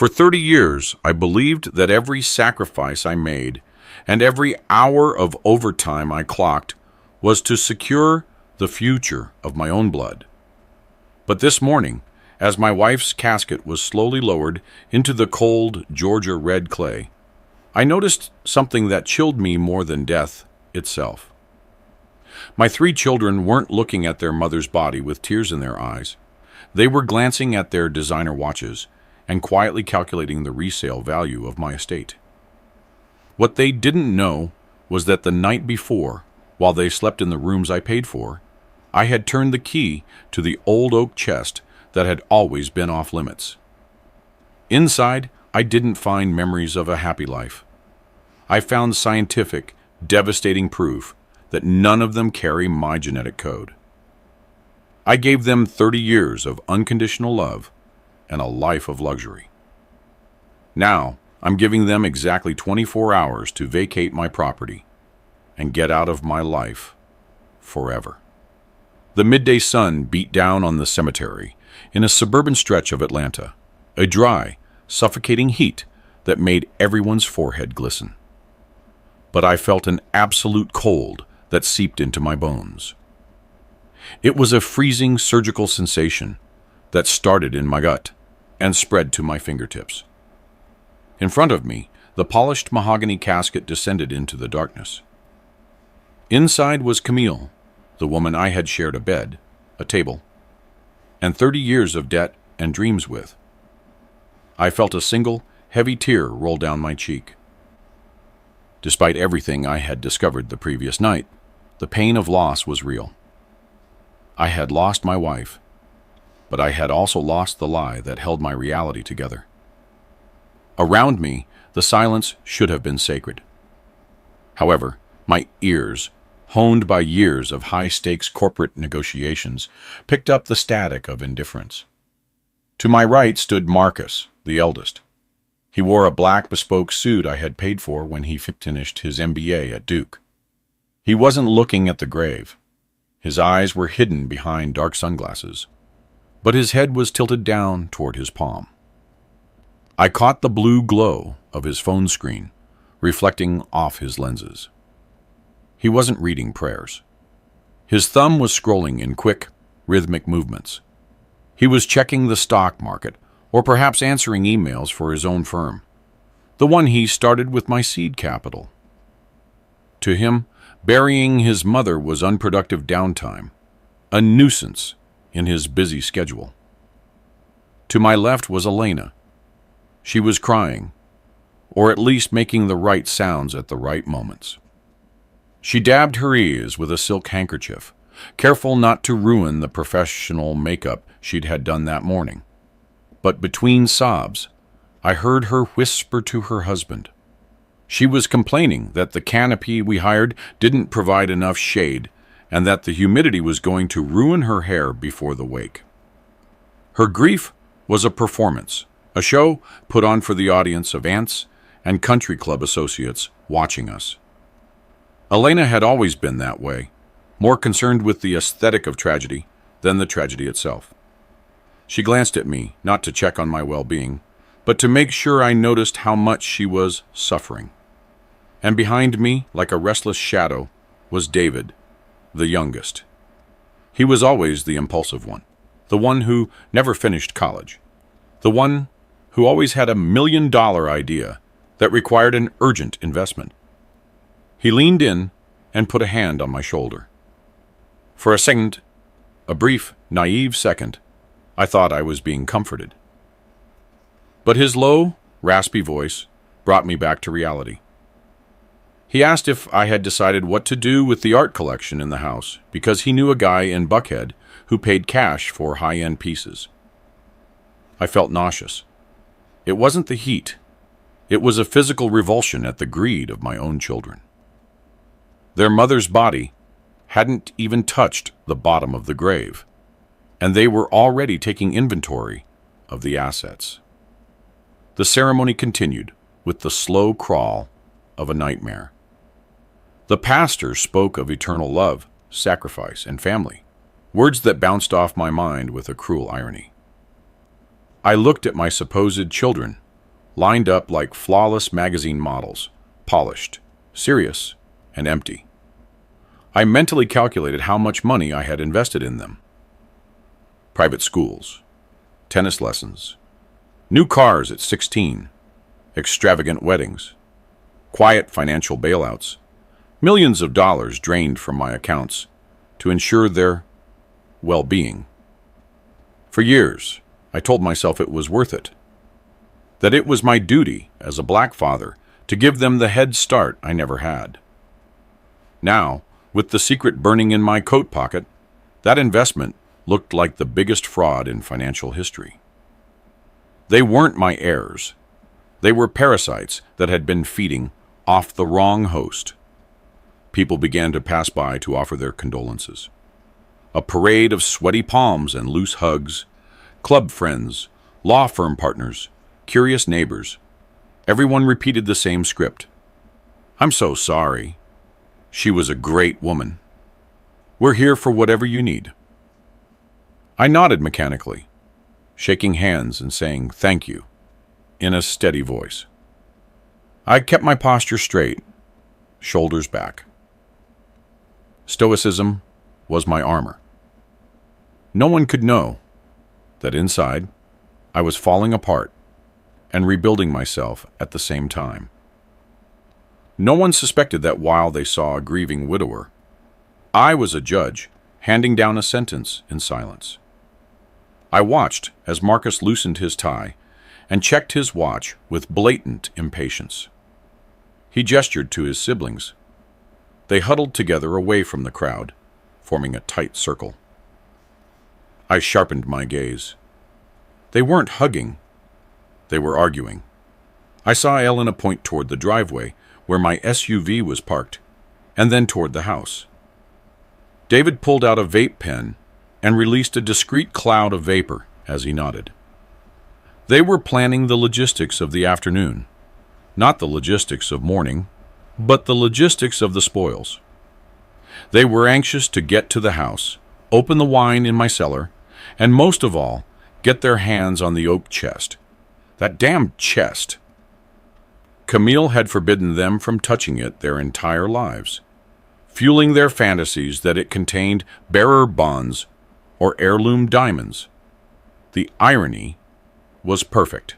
For 30 years, I believed that every sacrifice I made and every hour of overtime I clocked was to secure the future of my own blood. But this morning, as my wife's casket was slowly lowered into the cold Georgia red clay, I noticed something that chilled me more than death itself. My 3 children weren't looking at their mother's body with tears in their eyes. They were glancing at their designer watches and quietly calculating the resale value of my estate. What they didn't know was that the night before, while they slept in the rooms I paid for, I had turned the key to the old oak chest that had always been off limits. Inside, I didn't find memories of a happy life. I found scientific, devastating proof that none of them carry my genetic code. I gave them 30 years of unconditional love and a life of luxury. Now, I'm giving them exactly 24 hours to vacate my property and get out of my life forever. The midday sun beat down on the cemetery in a suburban stretch of Atlanta, a dry, suffocating heat that made everyone's forehead glisten. But I felt an absolute cold that seeped into my bones. It was a freezing surgical sensation that started in my gut and spread to my fingertips. In front of me, the polished mahogany casket descended into the darkness. Inside was Camille, the woman I had shared a bed, a table, and 30 years of debt and dreams with. I felt a single, heavy tear roll down my cheek. Despite everything I had discovered the previous night, the pain of loss was real. I had lost my wife, but I had also lost the lie that held my reality together. Around me, the silence should have been sacred. However, my ears, honed by years of high-stakes corporate negotiations, picked up the static of indifference. To my right stood Marcus, the eldest. He wore a black bespoke suit I had paid for when he finished his MBA at Duke. He wasn't looking at the grave. His eyes were hidden behind dark sunglasses, but his head was tilted down toward his palm. I caught the blue glow of his phone screen, reflecting off his lenses. He wasn't reading prayers. His thumb was scrolling in quick, rhythmic movements. He was checking the stock market, or perhaps answering emails for his own firm, the one he started with my seed capital. To him, burying his mother was unproductive downtime, a nuisance in his busy schedule. To my left was Elena. She was crying, or at least making the right sounds at the right moments. She dabbed her ears with a silk handkerchief, careful not to ruin the professional makeup she'd had done that morning. But between sobs, I heard her whisper to her husband. She was complaining that the canopy we hired didn't provide enough shade and that the humidity was going to ruin her hair before the wake. Her grief was a performance, a show put on for the audience of aunts and country club associates watching us. Elena had always been that way, more concerned with the aesthetic of tragedy than the tragedy itself. She glanced at me, not to check on my well-being, but to make sure I noticed how much she was suffering. And behind me, like a restless shadow, was David, the youngest. He was always the impulsive one, the one who never finished college, the one who always had $1 million idea that required an urgent investment. He leaned in and put a hand on my shoulder. For a second, a brief, naive second, I thought I was being comforted. But his low, raspy voice brought me back to reality. He asked if I had decided what to do with the art collection in the house because he knew a guy in Buckhead who paid cash for high-end pieces. I felt nauseous. It wasn't the heat. It was a physical revulsion at the greed of my own children. Their mother's body hadn't even touched the bottom of the grave, and they were already taking inventory of the assets. The ceremony continued with the slow crawl of a nightmare. The pastor spoke of eternal love, sacrifice, and family, words that bounced off my mind with a cruel irony. I looked at my supposed children lined up like flawless magazine models, polished, serious, and empty. I mentally calculated how much money I had invested in them. Private schools, tennis lessons, new cars at 16, extravagant weddings, quiet financial bailouts, millions of dollars drained from my accounts to ensure their well-being. For years, I told myself it was worth it, that it was my duty as a black father to give them the head start I never had. Now, with the secret burning in my coat pocket, that investment looked like the biggest fraud in financial history. They weren't my heirs. They were parasites that had been feeding off the wrong host. People began to pass by to offer their condolences. A parade of sweaty palms and loose hugs, club friends, law firm partners, curious neighbors. Everyone repeated the same script. "I'm so sorry. She was a great woman. We're here for whatever you need." I nodded mechanically, shaking hands and saying thank you in a steady voice. I kept my posture straight, shoulders back. Stoicism was my armor. No one could know that inside I was falling apart and rebuilding myself at the same time. No one suspected that while they saw a grieving widower, I was a judge handing down a sentence in silence. I watched as Marcus loosened his tie and checked his watch with blatant impatience. He gestured to his siblings. They huddled together away from the crowd, forming a tight circle. I sharpened my gaze. They weren't hugging. They were arguing. I saw Elena point toward the driveway where my SUV was parked, and then toward the house. David pulled out a vape pen and released a discreet cloud of vapor as he nodded. They were planning the logistics of the afternoon, not the logistics of morning, but the logistics of the spoils. They were anxious to get to the house, open the wine in my cellar, and most of all, get their hands on the oak chest. That damn chest! Camille had forbidden them from touching it their entire lives, fueling their fantasies that it contained bearer bonds or heirloom diamonds. The irony was perfect.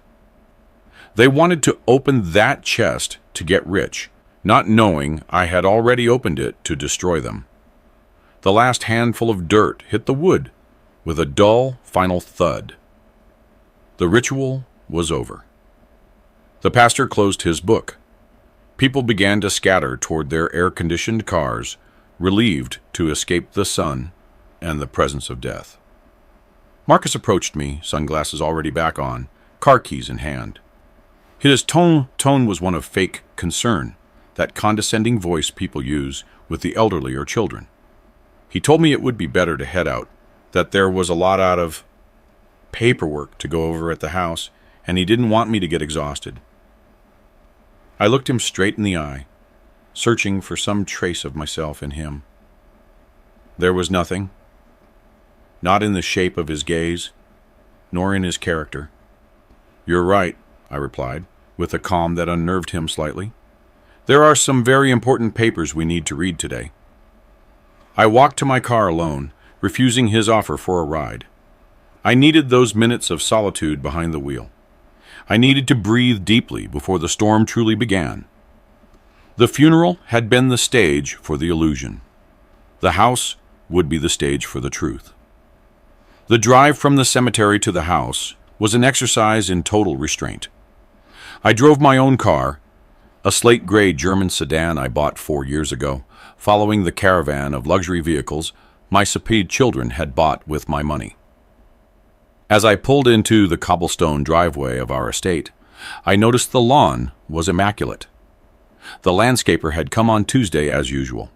They wanted to open that chest to get rich, not knowing I had already opened it to destroy them. The last handful of dirt hit the wood with a dull, final thud. The ritual was over. The pastor closed his book. People began to scatter toward their air-conditioned cars, relieved to escape the sun and the presence of death. Marcus approached me, sunglasses already back on, car keys in hand. His tone was one of fake concern, that condescending voice people use with the elderly or children. He told me it would be better to head out, that there was a lot of paperwork to go over at the house, and he didn't want me to get exhausted. I looked him straight in the eye, searching for some trace of myself in him. There was nothing, not in the shape of his gaze, nor in his character. "You're right," I replied, with a calm that unnerved him slightly. "There are some very important papers we need to read today." I walked to my car alone, refusing his offer for a ride. I needed those minutes of solitude behind the wheel. I needed to breathe deeply before the storm truly began. The funeral had been the stage for the illusion. The house would be the stage for the truth. The drive from the cemetery to the house was an exercise in total restraint. I drove my own car, a slate-gray German sedan I bought 4 years ago, following the caravan of luxury vehicles my Sapede children had bought with my money. As I pulled into the cobblestone driveway of our estate, I noticed the lawn was immaculate. The landscaper had come on Tuesday as usual.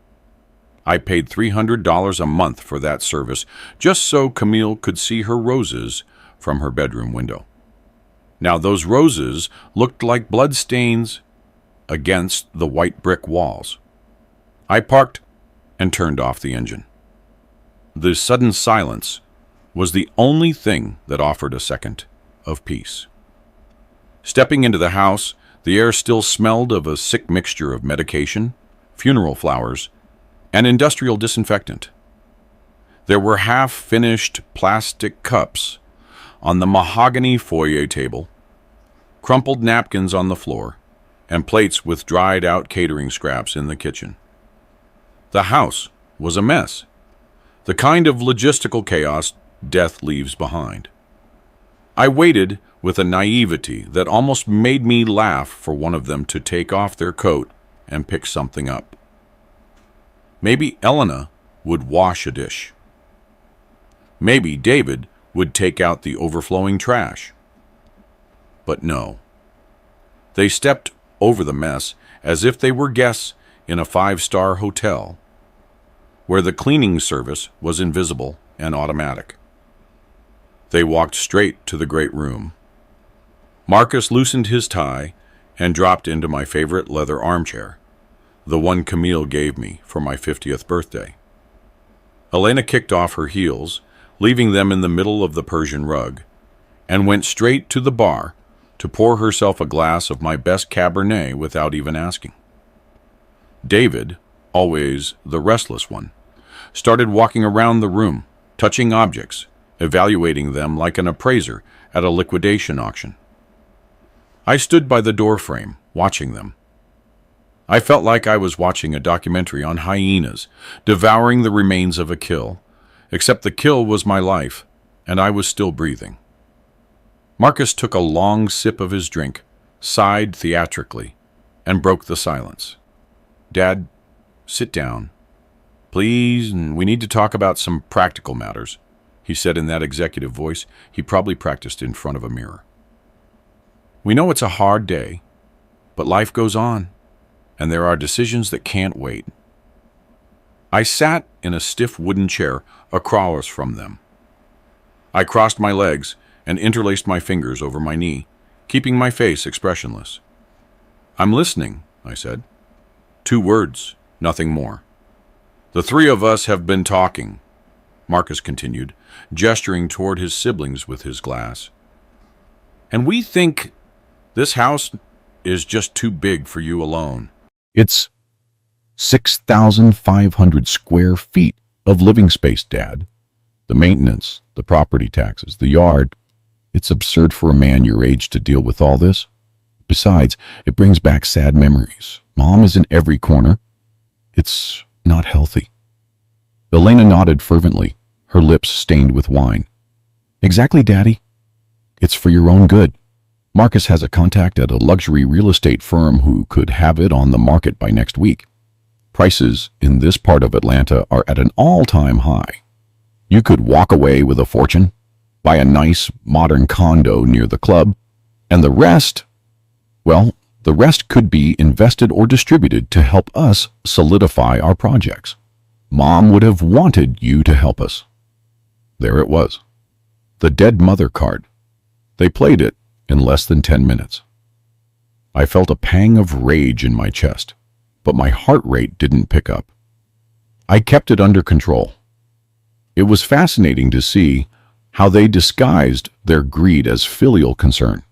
I paid $300 a month for that service just so Camille could see her roses from her bedroom window. Now those roses looked like bloodstains against the white brick walls. I parked and turned off the engine. The sudden silence was the only thing that offered a second of peace. Stepping into the house, the air still smelled of a sick mixture of medication, funeral flowers, and industrial disinfectant. There were half-finished plastic cups on the mahogany foyer table, crumpled napkins on the floor, and plates with dried-out catering scraps in the kitchen. The house was a mess, the kind of logistical chaos death leaves behind. I waited with a naivety that almost made me laugh for one of them to take off their coat and pick something up. Maybe Elena would wash a dish. Maybe David would take out the overflowing trash. But no. They stepped over the mess as if they were guests in a 5-star hotel, where the cleaning service was invisible and automatic. They walked straight to the great room. Marcus loosened his tie and dropped into my favorite leather armchair, the one Camille gave me for my 50th birthday. Elena kicked off her heels, leaving them in the middle of the Persian rug, and went straight to the bar to pour herself a glass of my best Cabernet without even asking. David, always the restless one, started walking around the room, touching objects, evaluating them like an appraiser at a liquidation auction. I stood by the doorframe, watching them. I felt like I was watching a documentary on hyenas, devouring the remains of a kill, except the kill was my life, and I was still breathing. Marcus took a long sip of his drink, sighed theatrically, and broke the silence. "Dad, sit down. Please, we need to talk about some practical matters," he said in that executive voice he probably practiced in front of a mirror. "We know it's a hard day, but life goes on, and there are decisions that can't wait." I sat in a stiff wooden chair across from them. I crossed my legs and interlaced my fingers over my knee, keeping my face expressionless. "I'm listening," I said. 2 words, nothing more. "The 3 of us have been talking," Marcus continued, gesturing toward his siblings with his glass. "And we think this house is just too big for you alone." It's 6,500 square feet of living space, Dad. The maintenance, the property taxes, the yard. It's absurd for a man your age to deal with all this. Besides, it brings back sad memories. Mom is in every corner. It's not healthy. Elena nodded fervently, her lips stained with wine. "Exactly, Daddy. It's for your own good. Marcus has a contact at a luxury real estate firm who could have it on the market by next week. Prices in this part of Atlanta are at an all-time high. You could walk away with a fortune, buy a nice, modern condo near the club, and the rest, well, the rest could be invested or distributed to help us solidify our projects. Mom would have wanted you to help us." There it was. The dead mother card. They played it in less than 10 minutes. I felt a pang of rage in my chest, but my heart rate didn't pick up. I kept it under control. It was fascinating to see how they disguised their greed as filial concern.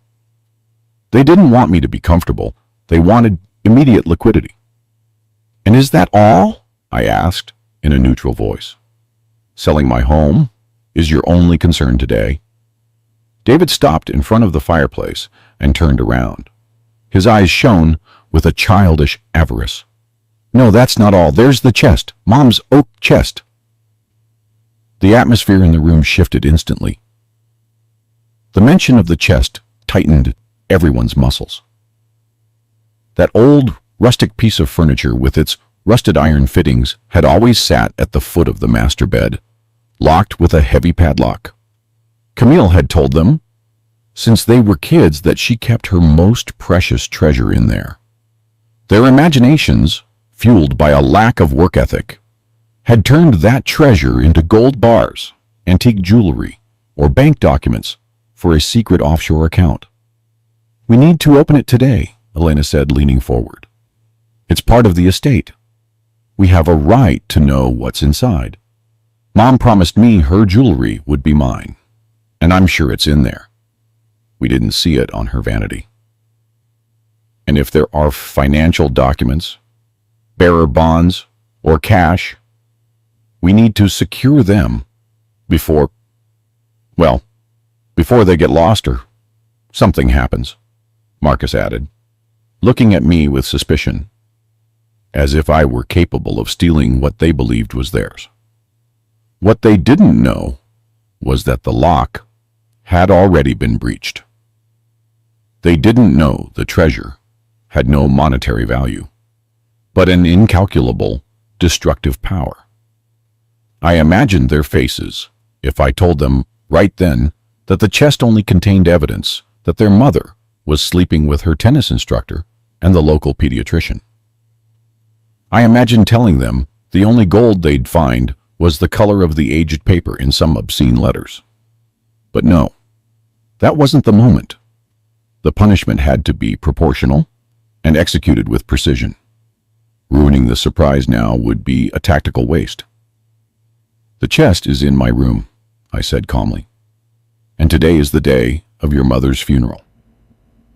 They didn't want me to be comfortable. They wanted immediate liquidity. "And is that all?" I asked in a neutral voice. "Selling my home is your only concern today?" David stopped in front of the fireplace and turned around. His eyes shone with a childish avarice. "No, that's not all. There's the chest. Mom's oak chest." The atmosphere in the room shifted instantly. The mention of the chest tightened everyone's muscles. That old, rustic piece of furniture with its rusted iron fittings had always sat at the foot of the master bed, locked with a heavy padlock. Camille had told them, since they were kids, that she kept her most precious treasure in there. Their imaginations, fueled by a lack of work ethic, had turned that treasure into gold bars, antique jewelry, or bank documents for a secret offshore account. "We need to open it today," Elena said, leaning forward. "It's part of the estate. We have a right to know what's inside. Mom promised me her jewelry would be mine, and I'm sure it's in there." We didn't see it on her vanity. And if there are financial documents, bearer bonds, or cash, we need to secure them before they get lost or something happens, Marcus added, looking at me with suspicion, as if I were capable of stealing what they believed was theirs. What they didn't know was that the lock had already been breached. They didn't know the treasure had no monetary value, but an incalculable, destructive power. I imagined their faces if I told them right then that the chest only contained evidence that their mother was sleeping with her tennis instructor and the local pediatrician. I imagined telling them the only gold they'd find was the color of the aged paper in some obscene letters. But no, that wasn't the moment. The punishment had to be proportional and executed with precision. Ruining the surprise now would be a tactical waste. The chest is in my room, I said calmly, and today is the day of your mother's funeral,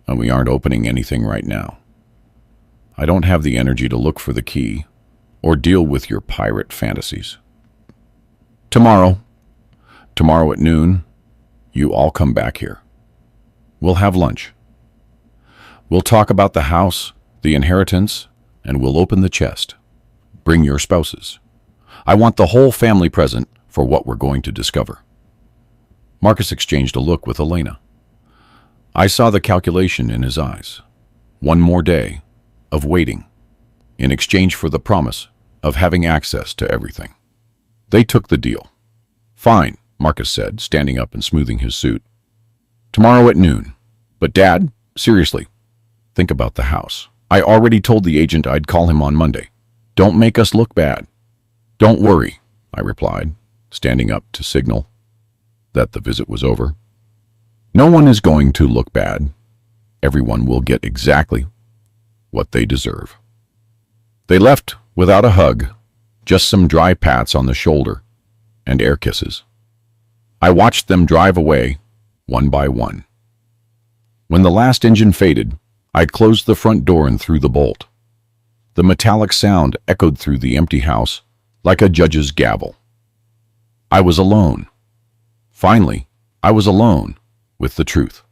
and we aren't opening anything right now. I don't have the energy to look for the key or deal with your pirate fantasies. Tomorrow at noon, you all come back here. We'll have lunch. We'll talk about the house, the inheritance, and we'll open the chest. Bring your spouses. I want the whole family present for what we're going to discover. Marcus exchanged a look with Elena. I saw the calculation in his eyes. One more day of waiting in exchange for the promise of having access to everything. They took the deal. Fine, Marcus said, standing up and smoothing his suit. Tomorrow at noon. But Dad, seriously, think about the house. I already told the agent I'd call him on Monday. Don't make us look bad. Don't worry, I replied, standing up to signal that the visit was over. No one is going to look bad. Everyone will get exactly what they deserve. They left without a hug, just some dry pats on the shoulder and air kisses. I watched them drive away, one by one. When the last engine faded, I closed the front door and threw the bolt. The metallic sound echoed through the empty house like a judge's gavel. I was alone. Finally, I was alone with the truth.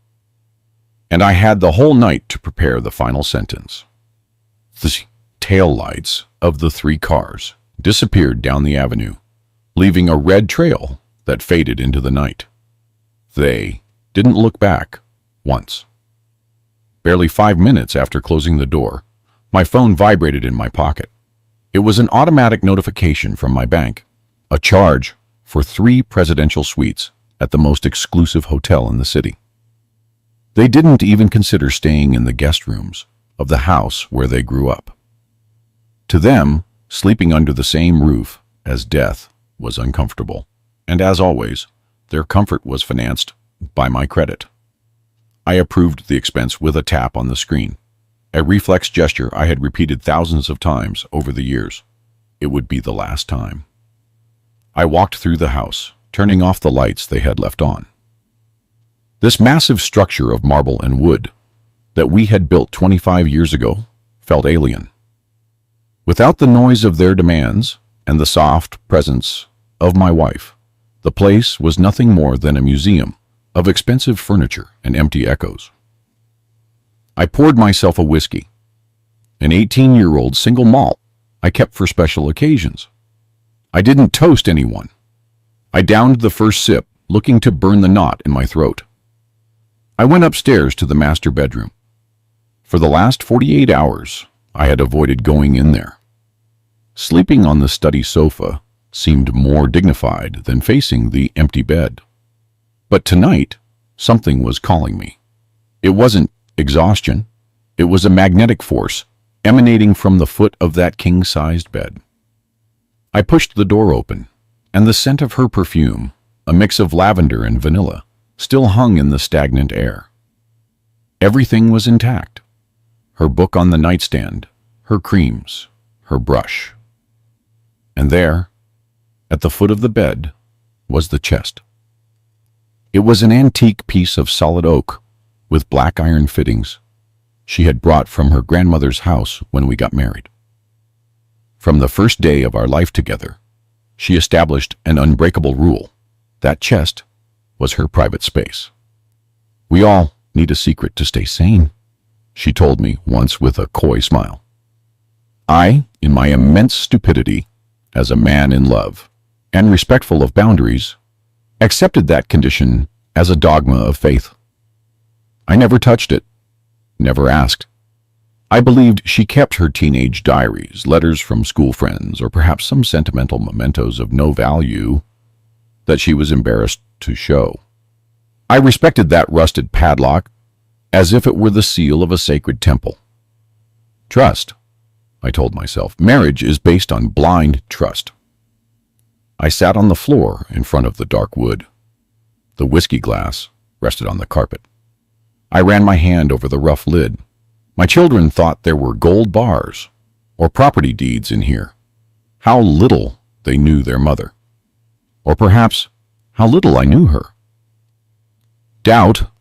And I had the whole night to prepare the final sentence. The taillights of the 3 cars disappeared down the avenue, leaving a red trail that faded into the night. They didn't look back once. Barely 5 minutes after closing the door, my phone vibrated in my pocket. It was an automatic notification from my bank, a charge for 3 presidential suites at the most exclusive hotel in the city. They didn't even consider staying in the guest rooms of the house where they grew up. To them, sleeping under the same roof as death was uncomfortable, and as always, their comfort was financed by my credit. I approved the expense with a tap on the screen, a reflex gesture I had repeated thousands of times over the years. It would be the last time. I walked through the house, turning off the lights they had left on. This massive structure of marble and wood that we had built 25 years ago felt alien. Without the noise of their demands and the soft presence of my wife, the place was nothing more than a museum of expensive furniture and empty echoes. I poured myself a whiskey, an 18-year-old single malt I kept for special occasions. I didn't toast anyone. I downed the first sip, looking to burn the knot in my throat. I went upstairs to the master bedroom. For the last 48 hours, I had avoided going in there. Sleeping on the study sofa seemed more dignified than facing the empty bed. But tonight, something was calling me. It wasn't exhaustion. It was a magnetic force emanating from the foot of that king-sized bed. I pushed the door open, and the scent of her perfume, a mix of lavender and vanilla, still hung in the stagnant air. Everything was intact. Her book on the nightstand, her creams, her brush. And there, at the foot of the bed, was the chest. It was an antique piece of solid oak with black iron fittings, she had brought from her grandmother's house when we got married. From the first day of our life together, she established an unbreakable rule. That chest was her private space. "We all need a secret to stay sane," she told me once with a coy smile. I, in my immense stupidity, as a man in love and respectful of boundaries, accepted that condition as a dogma of faith. I never touched it, never asked. I believed she kept her teenage diaries, letters from school friends, or perhaps some sentimental mementos of no value that she was embarrassed to show. I respected that rusted padlock as if it were the seal of a sacred temple. Trust, I told myself. Marriage is based on blind trust. I sat on the floor in front of the dark wood. The whiskey glass rested on the carpet. I ran my hand over the rough lid. My children thought there were gold bars or property deeds in here. How little they knew their mother. Or perhaps how little I knew her. Doubt,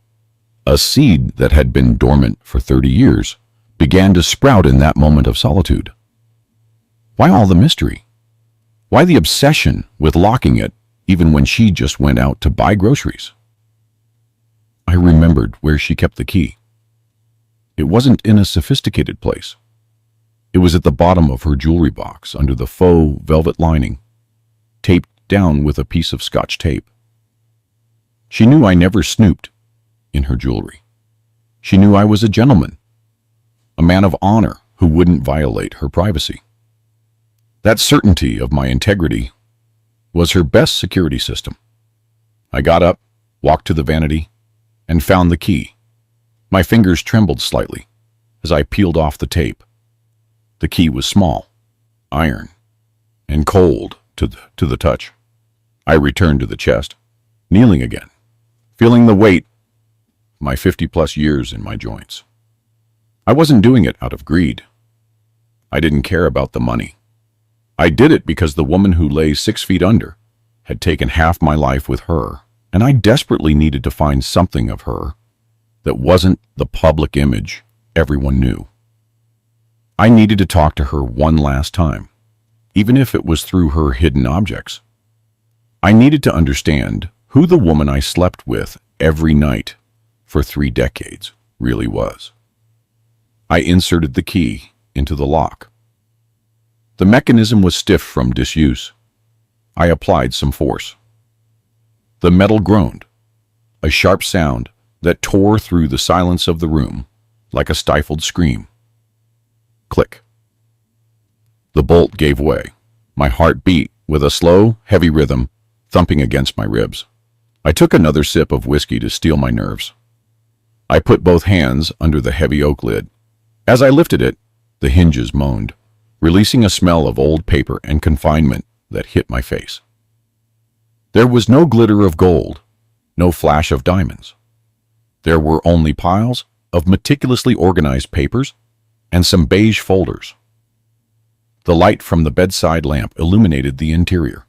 a seed that had been dormant for 30 years, began to sprout in that moment of solitude. Why all the mystery? Why the obsession with locking it even when she just went out to buy groceries? I remembered where she kept the key. It wasn't in a sophisticated place. It was at the bottom of her jewelry box under the faux velvet lining, taped down with a piece of Scotch tape. She knew I never snooped in her jewelry. She knew I was a gentleman, a man of honor who wouldn't violate her privacy. That certainty of my integrity was her best security system. I got up, walked to the vanity, and found the key. My fingers trembled slightly as I peeled off the tape. The key was small, iron, and cold to the touch. I returned to the chest, kneeling again, feeling the weight of my 50-plus years in my joints. I wasn't doing it out of greed. I didn't care about the money. I did it because the woman who lay 6 feet under had taken half my life with her, and I desperately needed to find something of her that wasn't the public image everyone knew. I needed to talk to her one last time, even if it was through her hidden objects. I needed to understand who the woman I slept with every night for 3 decades really was. I inserted the key into the lock. The mechanism was stiff from disuse. I applied some force. The metal groaned, a sharp sound that tore through the silence of the room like a stifled scream. Click. The bolt gave way. My heart beat with a slow, heavy rhythm thumping against my ribs. I took another sip of whiskey to steel my nerves. I put both hands under the heavy oak lid. As I lifted it, the hinges moaned, releasing a smell of old paper and confinement that hit my face. There was no glitter of gold, no flash of diamonds. There were only piles of meticulously organized papers and some beige folders. The light from the bedside lamp illuminated the interior.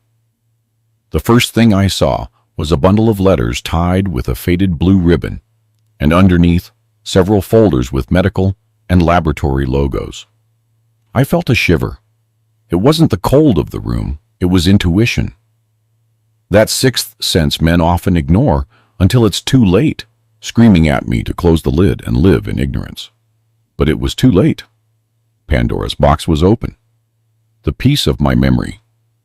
The first thing I saw was a bundle of letters tied with a faded blue ribbon, and underneath, several folders with medical and laboratory logos. I felt a shiver. It wasn't the cold of the room, it was intuition. That sixth sense men often ignore until it's too late, screaming at me to close the lid and live in ignorance. But it was too late. Pandora's box was open. The piece of my memory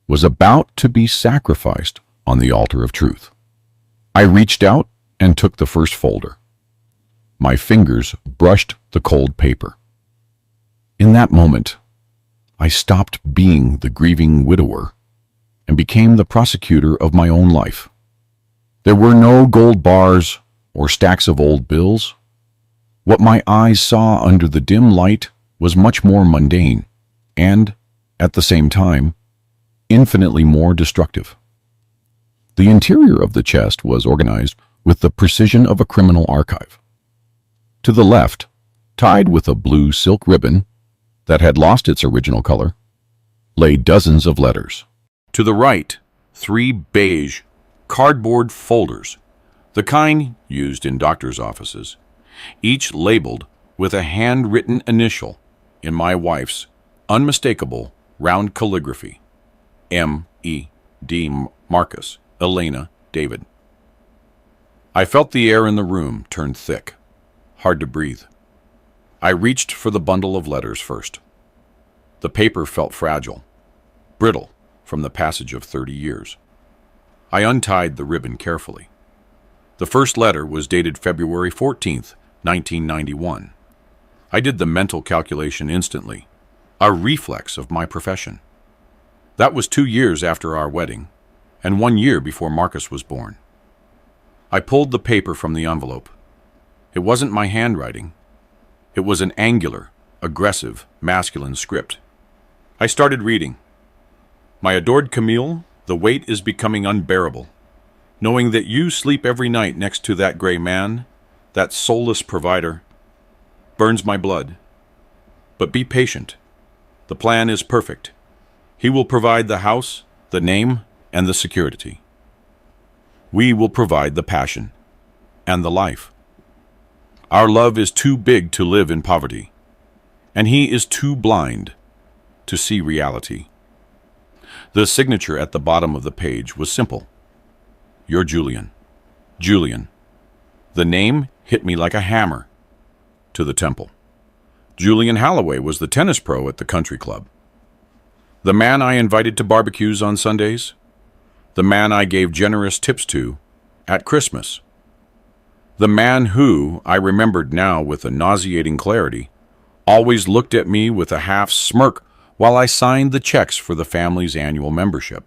was about to be sacrificed on the altar of truth. I reached out and took the first folder. My fingers brushed the cold paper. In that moment, I stopped being the grieving widower and became the prosecutor of my own life. There were no gold bars or stacks of old bills. What my eyes saw under the dim light was much more mundane and, at the same time, infinitely more destructive. The interior of the chest was organized with the precision of a criminal archive. To the left, tied with a blue silk ribbon that had lost its original color, lay dozens of letters. To the right, 3 beige cardboard folders, the kind used in doctors' offices, each labeled with a handwritten initial in my wife's unmistakable round calligraphy. M.E.D. Marcus, Elena, David. I felt the air in the room turn thick, hard to breathe. I reached for the bundle of letters first. The paper felt fragile, brittle from the passage of 30 years. I untied the ribbon carefully. The first letter was dated February 14th, 1991. I did the mental calculation instantly, a reflex of my profession. That was 2 years after our wedding, and 1 year before Marcus was born. I pulled the paper from the envelope. It wasn't my handwriting. It was an angular, aggressive, masculine script. I started reading. My adored Camille, the weight is becoming unbearable. Knowing that you sleep every night next to that gray man, that soulless provider, burns my blood. But be patient. The plan is perfect. He will provide the house, the name, and the security. We will provide the passion and the life. Our love is too big to live in poverty, and he is too blind to see reality. The signature at the bottom of the page was simple. You're Julian. Julian. The name hit me like a hammer to the temple. Julian Holloway was the tennis pro at the country club. The man I invited to barbecues on Sundays. The man I gave generous tips to at Christmas. The man who, I remembered now with a nauseating clarity, always looked at me with a half smirk while I signed the checks for the family's annual membership.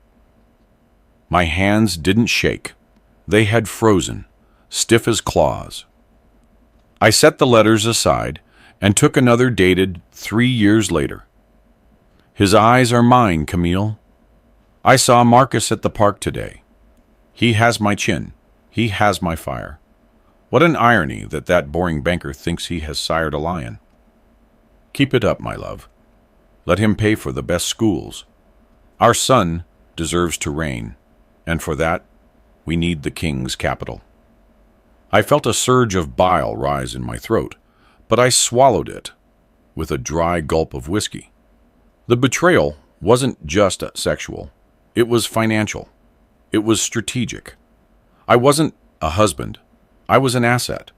My hands didn't shake. They had frozen, stiff as claws. I set the letters aside and took another dated 3 years later. His eyes are mine, Camille. I saw Marcus at the park today. He has my chin. He has my fire. What an irony that that boring banker thinks he has sired a lion. Keep it up, my love. Let him pay for the best schools. Our son deserves to reign, and for that, we need the king's capital. I felt a surge of bile rise in my throat, but I swallowed it with a dry gulp of whiskey. The betrayal wasn't just sexual. It was financial. It was strategic. I wasn't a husband. I was an asset,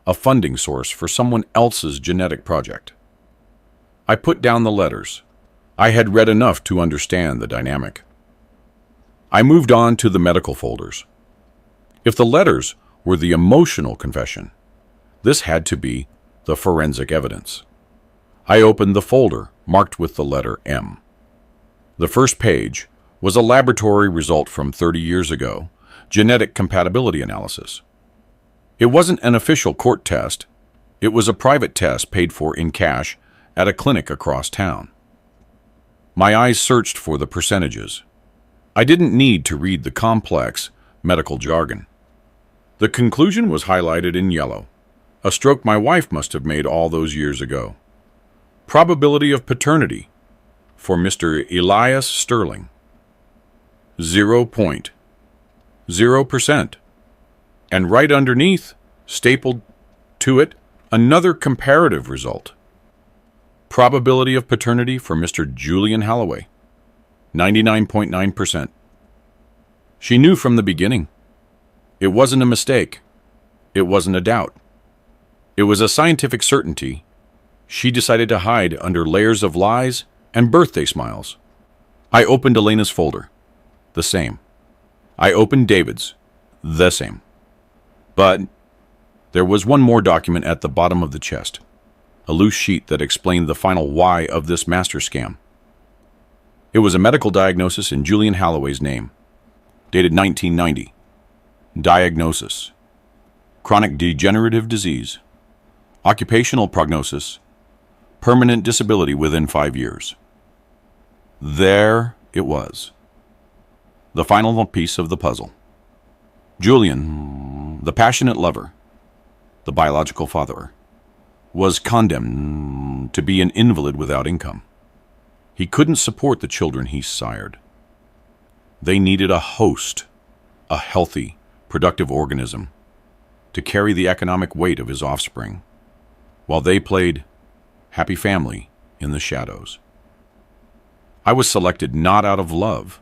a funding source for someone else's genetic project. I put down the letters. I had read enough to understand the dynamic. I moved on to the medical folders. If the letters were the emotional confession, this had to be the forensic evidence. I opened the folder marked with the letter M. The first page was a laboratory result from 30 years ago, genetic compatibility analysis. It wasn't an official court test. It was a private test paid for in cash at a clinic across town. My eyes searched for the percentages. I didn't need to read the complex medical jargon. The conclusion was highlighted in yellow, a stroke my wife must have made all those years ago. Probability of paternity for Mr. Elias Sterling, 0.0%. And right underneath, stapled to it, another comparative result. Probability of paternity for Mr. Julian Holloway, 99.9%. She knew from the beginning. It wasn't a mistake. It wasn't a doubt. It was a scientific certainty she decided to hide under layers of lies and birthday smiles. I opened Elena's folder. The same. I opened David's. The same. But there was one more document at the bottom of the chest, a loose sheet that explained the final why of this master scam. It was a medical diagnosis in Julian Holloway's name, dated 1990. Diagnosis: chronic degenerative disease, occupational prognosis, permanent disability within 5 years. There it was, the final piece of the puzzle. Julian, the passionate lover, the biological father, was condemned to be an invalid without income. He couldn't support the children he sired. They needed a host, a healthy, productive organism, to carry the economic weight of his offspring. while they played happy family in the shadows. I was selected not out of love,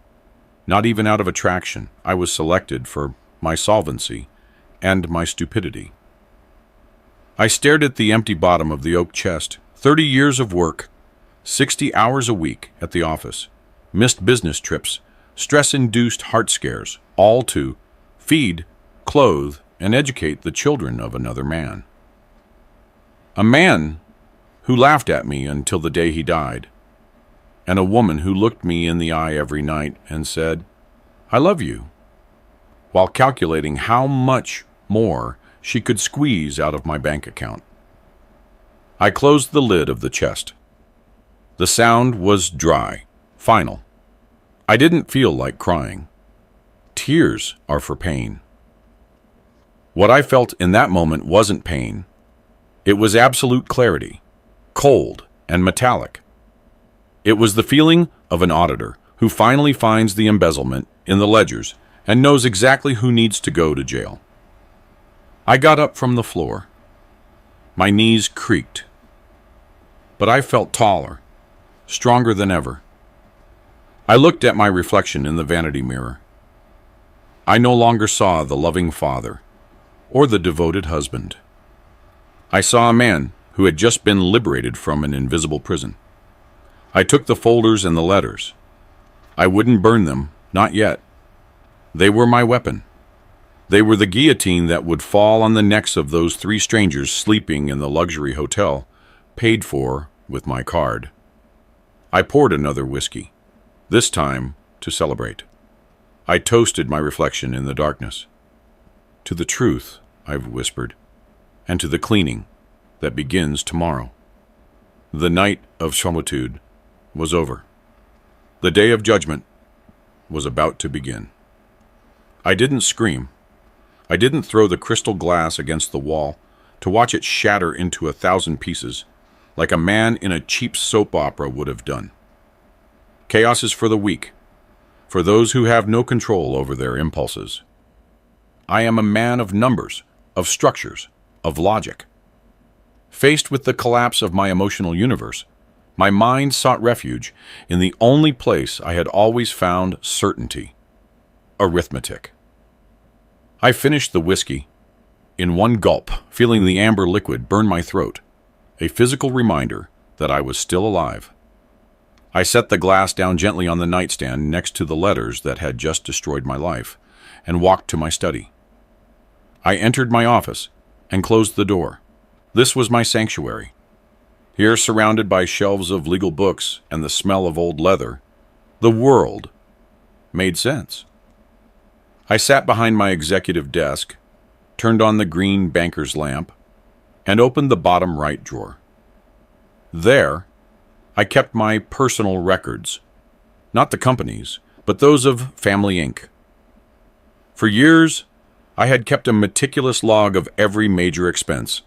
not even out of attraction. I was selected for my solvency and my stupidity. I stared at the empty bottom of the oak chest. 30 years of work, 60 hours a week at the office, missed business trips, stress-induced heart scares, all to feed, clothe, and educate the children of another man. A man who laughed at me until the day he died, and a woman who looked me in the eye every night and said, "I love you," while calculating how much more she could squeeze out of my bank account. I closed the lid of the chest. The sound was dry, final. I didn't feel like crying. Tears are for pain. What I felt in that moment wasn't pain. It was absolute clarity, cold and metallic. It was the feeling of an auditor who finally finds the embezzlement in the ledgers and knows exactly who needs to go to jail. I got up from the floor. My knees creaked. But I felt taller, stronger than ever. I looked at my reflection in the vanity mirror. I no longer saw the loving father or the devoted husband. I saw a man who had just been liberated from an invisible prison. I took the folders and the letters. I wouldn't burn them, not yet. They were my weapon. They were the guillotine that would fall on the necks of those 3 strangers sleeping in the luxury hotel, paid for with my card. I poured another whiskey, this time to celebrate. I toasted my reflection in the darkness. To the truth, I've whispered, and to the cleaning that begins tomorrow. The night of solitude was over. The day of judgment was about to begin. I didn't scream. I didn't throw the crystal glass against the wall to watch it shatter into 1,000 pieces, like a man in a cheap soap opera would have done. Chaos is for the weak, for those who have no control over their impulses. I am a man of numbers, of structures, of logic. Faced with the collapse of my emotional universe, my mind sought refuge in the only place I had always found certainty: arithmetic. I finished the whiskey in one gulp, feeling the amber liquid burn my throat, a physical reminder that I was still alive. I set the glass down gently on the nightstand next to the letters that had just destroyed my life, and walked to my study. I entered my office and closed the door. This was my sanctuary. Here, surrounded by shelves of legal books and the smell of old leather, the world made sense. I sat behind my executive desk, turned on the green banker's lamp, and opened the bottom right drawer. There, I kept my personal records, not the company's, but those of Family Inc. For years, I had kept a meticulous log of every major expense,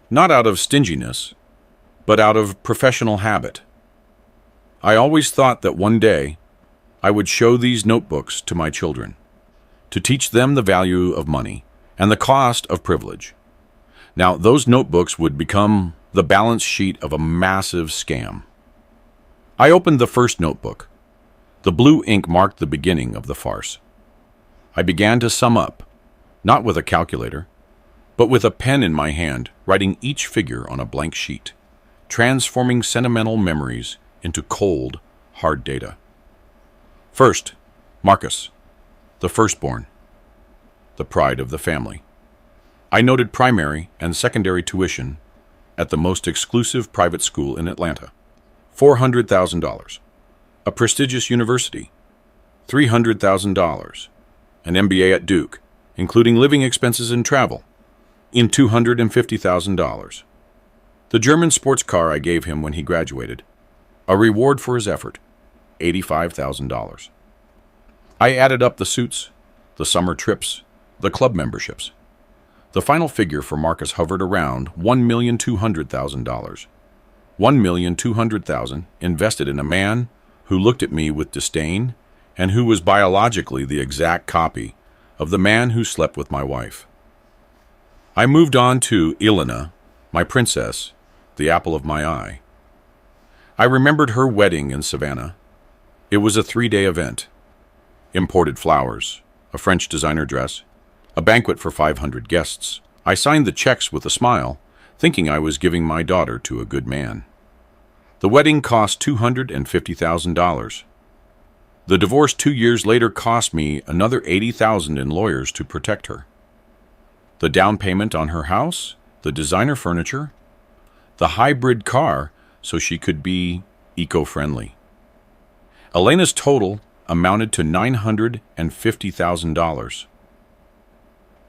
not out of stinginess, but out of professional habit. I always thought that one day I would show these notebooks to my children, to teach them the value of money and the cost of privilege. Now, those notebooks would become the balance sheet of a massive scam. I opened the first notebook. The blue ink marked the beginning of the farce. I began to sum up, not with a calculator, but with a pen in my hand, writing each figure on a blank sheet, transforming sentimental memories into cold, hard data. First, Marcus, the firstborn, the pride of the family. I noted primary and secondary tuition at the most exclusive private school in Atlanta, $400,000. A prestigious university, $300,000. An MBA at Duke, including living expenses and travel, in $250,000. The German sports car I gave him when he graduated, a reward for his effort, $85,000. I added up the suits, the summer trips, the club memberships. The final figure for Marcus hovered around $1,200,000. $1,200,000 invested in a man who looked at me with disdain and who was biologically the exact copy of the man who slept with my wife. I moved on to Elena, my princess, the apple of my eye. I remembered her wedding in Savannah. It was a 3-day event. Imported flowers, a French designer dress, a banquet for 500 guests. I signed the checks with a smile, thinking I was giving my daughter to a good man. The wedding cost $250,000. The divorce 2 years later cost me another $80,000 in lawyers to protect her. The down payment on her house, the designer furniture, the hybrid car so she could be eco-friendly. Elena's total amounted to $950,000.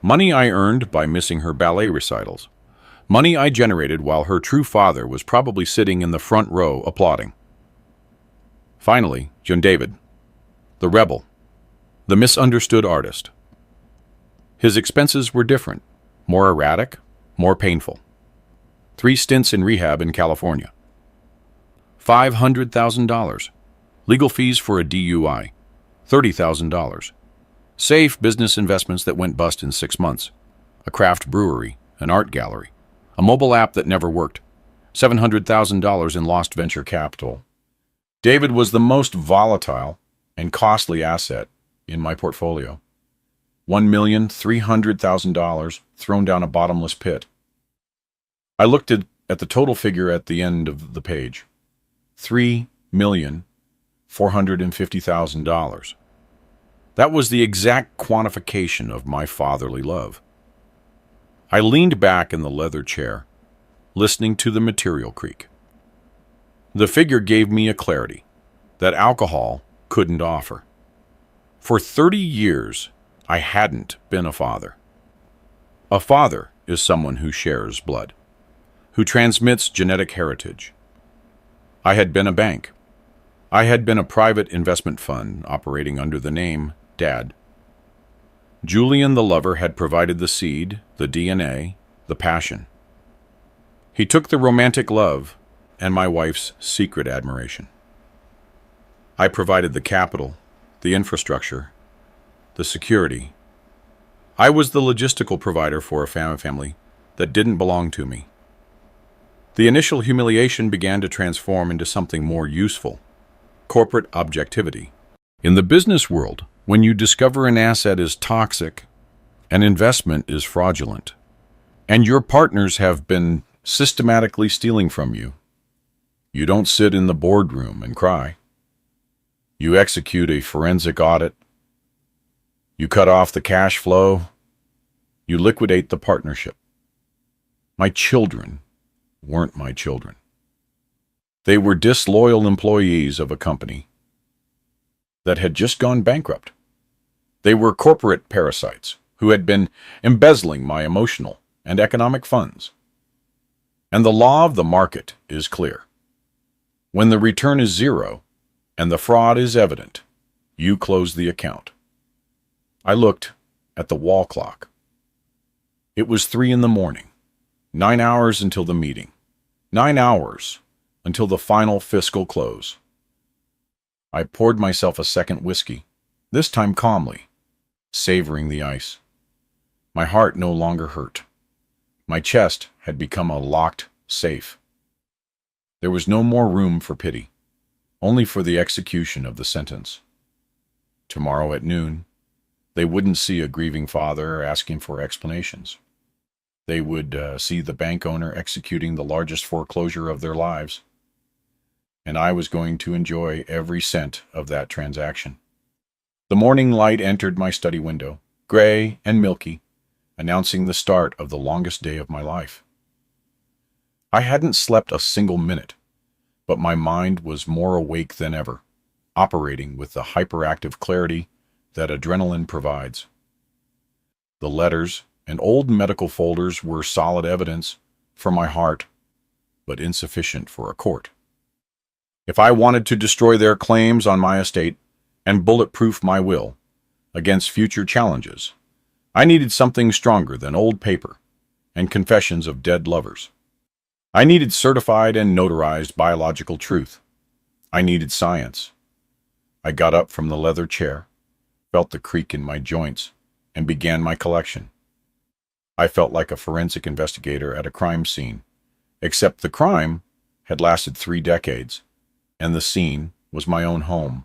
Money I earned by missing her ballet recitals. Money I generated while her true father was probably sitting in the front row applauding. Finally, John David, the rebel, the misunderstood artist. His expenses were different, more erratic, more painful. 3 stints in rehab in California. $500,000. Legal fees for a DUI. $30,000. Safe business investments that went bust in 6 months. A craft brewery, an art gallery, a mobile app that never worked. $700,000 in lost venture capital. David was the most volatile and costly asset in my portfolio. $1,300,000 thrown down a bottomless pit. I looked at the total figure at the end of the page. $3,450,000. That was the exact quantification of my fatherly love. I leaned back in the leather chair, listening to the material creak. The figure gave me a clarity that alcohol couldn't offer. For 30 years, I hadn't been a father. A father is someone who shares blood, who transmits genetic heritage. I had been a bank. I had been a private investment fund operating under the name Dad. Julian the lover had provided the seed, the DNA, the passion. He took the romantic love and my wife's secret admiration. I provided the capital, the infrastructure, the security. I was the logistical provider for a family that didn't belong to me. The initial humiliation began to transform into something more useful: corporate objectivity. In the business world, when you discover an asset is toxic, an investment is fraudulent, and your partners have been systematically stealing from you, you don't sit in the boardroom and cry. You execute a forensic audit. You cut off the cash flow. You liquidate the partnership. My children weren't my children. They were disloyal employees of a company that had just gone bankrupt. They were corporate parasites who had been embezzling my emotional and economic funds. And the law of the market is clear. When the return is zero and the fraud is evident, you close the account. I looked at the wall clock. It was 3 a.m, 9 hours until the meeting, 9 hours until the final fiscal close. I poured myself a second whiskey, this time calmly, savoring the ice. My heart no longer hurt. My chest had become a locked safe. There was no more room for pity, only for the execution of the sentence. Tomorrow at noon, they wouldn't see a grieving father asking for explanations. They would see the bank owner executing the largest foreclosure of their lives. And I was going to enjoy every cent of that transaction. The morning light entered my study window, gray and milky, announcing the start of the longest day of my life. I hadn't slept a single minute, but my mind was more awake than ever, operating with the hyperactive clarity that adrenaline provides. The letters and old medical folders were solid evidence for my heart, but insufficient for a court. If I wanted to destroy their claims on my estate and bulletproof my will against future challenges, I needed something stronger than old paper and confessions of dead lovers. I needed certified and notarized biological truth. I needed science. I got up from the leather chair, felt the creak in my joints, and began my collection. I felt like a forensic investigator at a crime scene, Except the crime had lasted 3 decades, and the scene was my own home.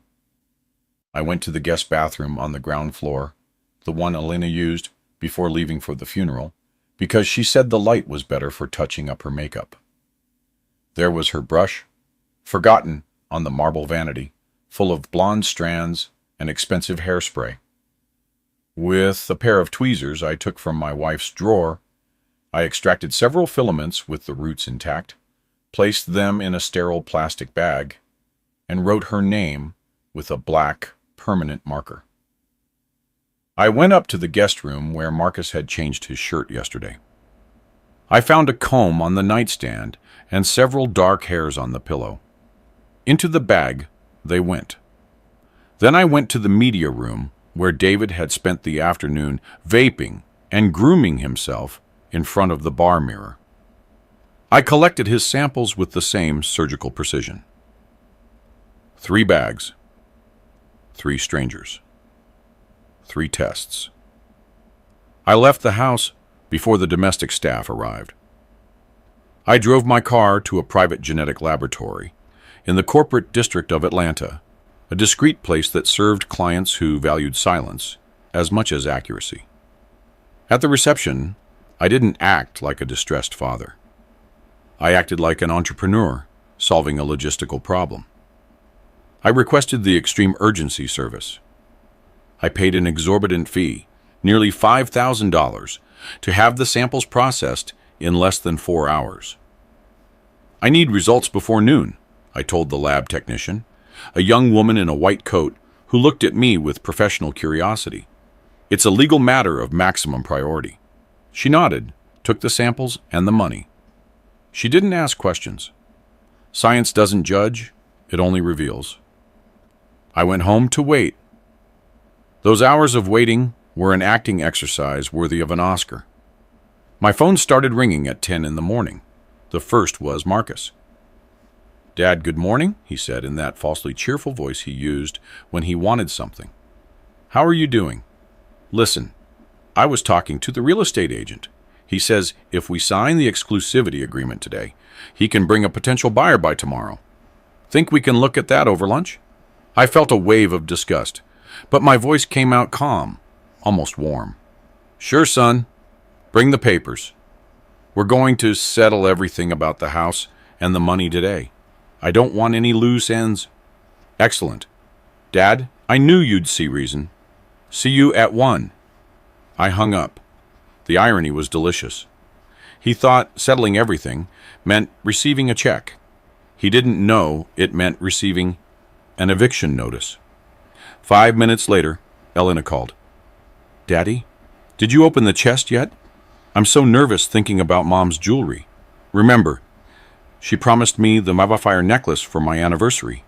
I went to the guest bathroom on the ground floor, the one Elena used before leaving for the funeral, because she said the light was better for touching up her makeup. There was her brush, forgotten on the marble vanity, full of blonde strands and expensive hairspray. With a pair of tweezers I took from my wife's drawer, I extracted several filaments with the roots intact, placed them in a sterile plastic bag, and wrote her name with a black, permanent marker. I went up to the guest room where Marcus had changed his shirt yesterday. I found a comb on the nightstand and several dark hairs on the pillow. Into the bag they went. Then I went to the media room where David had spent the afternoon vaping and grooming himself in front of the bar mirror. I collected his samples with the same surgical precision. 3 bags, 3 strangers, 3 tests. I left the house before the domestic staff arrived. I drove my car to a private genetic laboratory in the corporate district of Atlanta, a discreet place that served clients who valued silence as much as accuracy. At the reception, I didn't act like a distressed father. I acted like an entrepreneur solving a logistical problem. I requested the extreme urgency service. I paid an exorbitant fee, nearly $5,000, to have the samples processed in less than 4 hours. I need results before noon, I told the lab technician, a young woman in a white coat who looked at me with professional curiosity. It's a legal matter of maximum priority. She nodded, took the samples and the money. She didn't ask questions. Science doesn't judge, it only reveals. I went home to wait. Those hours of waiting were an acting exercise worthy of an Oscar. My phone started ringing at 10 in the morning. The first was Marcus. "Dad, good morning," he said in that falsely cheerful voice he used when he wanted something. "How are you doing? Listen, I was talking to the real estate agent. He says if we sign the exclusivity agreement today, he can bring a potential buyer by tomorrow. Think we can look at that over lunch?" I felt a wave of disgust, but my voice came out calm, almost warm. "Sure, son. Bring the papers. We're going to settle everything about the house and the money today. I don't want any loose ends." "Excellent. Dad, I knew you'd see reason. See you at 1. I hung up. The irony was delicious. He thought settling everything meant receiving a check. He didn't know it meant receiving an eviction notice. 5 minutes later, Elena called. "Daddy, did you open the chest yet? I'm so nervous thinking about Mom's jewelry. Remember, she promised me the Mavafire necklace for my anniversary."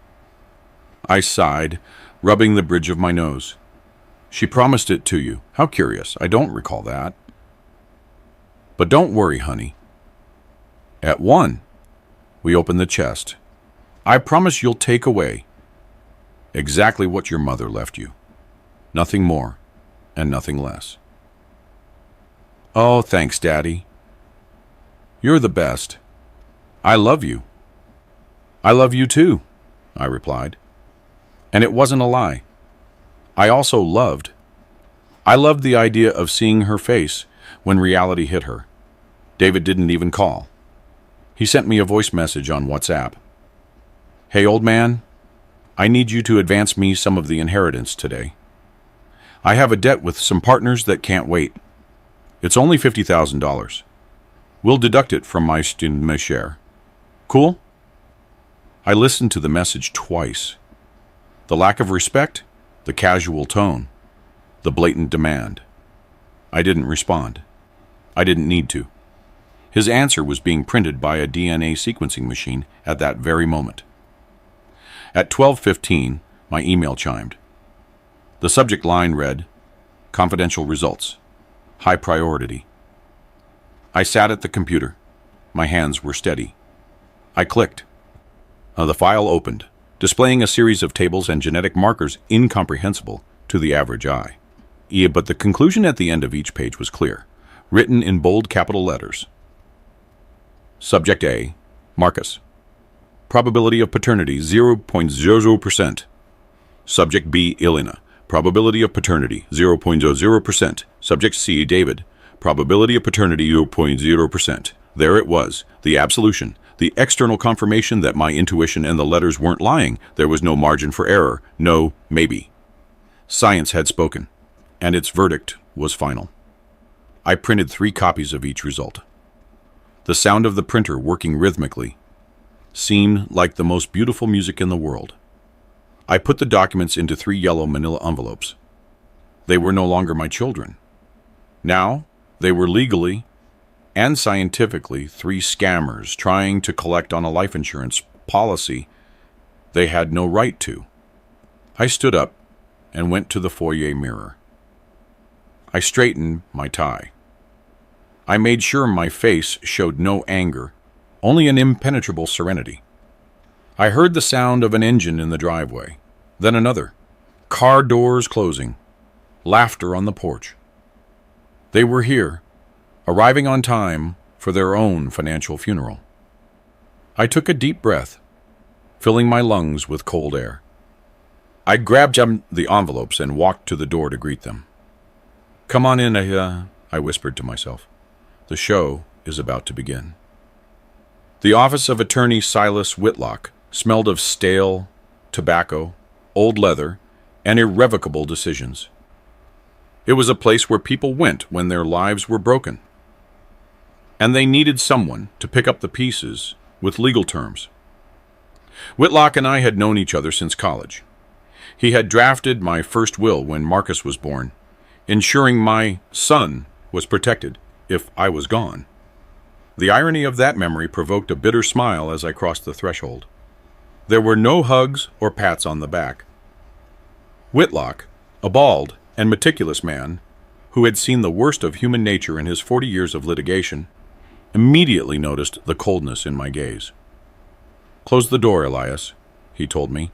I sighed, rubbing the bridge of my nose. "She promised it to you. How curious. I don't recall that." "But don't worry, honey. At 1, we open the chest. I promise you'll take away exactly what your mother left you. Nothing more and nothing less." "Oh, thanks, Daddy. You're the best. I love you." "I love you too," I replied. And it wasn't a lie. I also loved. I loved the idea of seeing her face when reality hit her. David didn't even call. He sent me a voice message on WhatsApp. "Hey, old man, I need you to advance me some of the inheritance today. I have a debt with some partners that can't wait. It's only $50,000. We'll deduct it from my share. Cool?" I listened to the message twice. The lack of respect, the casual tone, the blatant demand. I didn't respond. I didn't need to. His answer was being printed by a DNA sequencing machine at that very moment. At 12:15, my email chimed. The subject line read, "Confidential results. High priority." I sat at the computer. My hands were steady. I clicked. The file opened, displaying a series of tables and genetic markers incomprehensible to the average eye. But the conclusion at the end of each page was clear, written in bold capital letters. Subject A, Marcus. Probability of paternity 0.00%. Subject B, Elena. Probability of paternity 0.00%. Subject C, David. Probability of paternity 0.0%. There it was, the absolution, the external confirmation that my intuition and the letters weren't lying. There was no margin for error, no maybe. Science had spoken, and its verdict was final. I printed 3 copies of each result. The sound of the printer working rhythmically seemed like the most beautiful music in the world. I put the documents into 3 yellow manila envelopes. They were no longer my children. Now, they were legally and scientifically 3 scammers trying to collect on a life insurance policy they had no right to. I stood up and went to the foyer mirror. I straightened my tie. I made sure my face showed no anger, only an impenetrable serenity. I heard the sound of an engine in the driveway, then another, car doors closing, laughter on the porch. They were here, arriving on time for their own financial funeral. I took a deep breath, filling my lungs with cold air. I grabbed the envelopes and walked to the door to greet them. "Come on in," I whispered to myself. "The show is about to begin." The office of Attorney Silas Whitlock smelled of stale tobacco, old leather, and irrevocable decisions. It was a place where people went when their lives were broken, and they needed someone to pick up the pieces with legal terms. Whitlock and I had known each other since college. He had drafted my first will when Marcus was born, ensuring my son was protected if I was gone. The irony of that memory provoked a bitter smile as I crossed the threshold. There were no hugs or pats on the back. Whitlock, a bald and meticulous man who had seen the worst of human nature in his 40 years of litigation, immediately noticed the coldness in my gaze. "Close the door, Elias," he told me,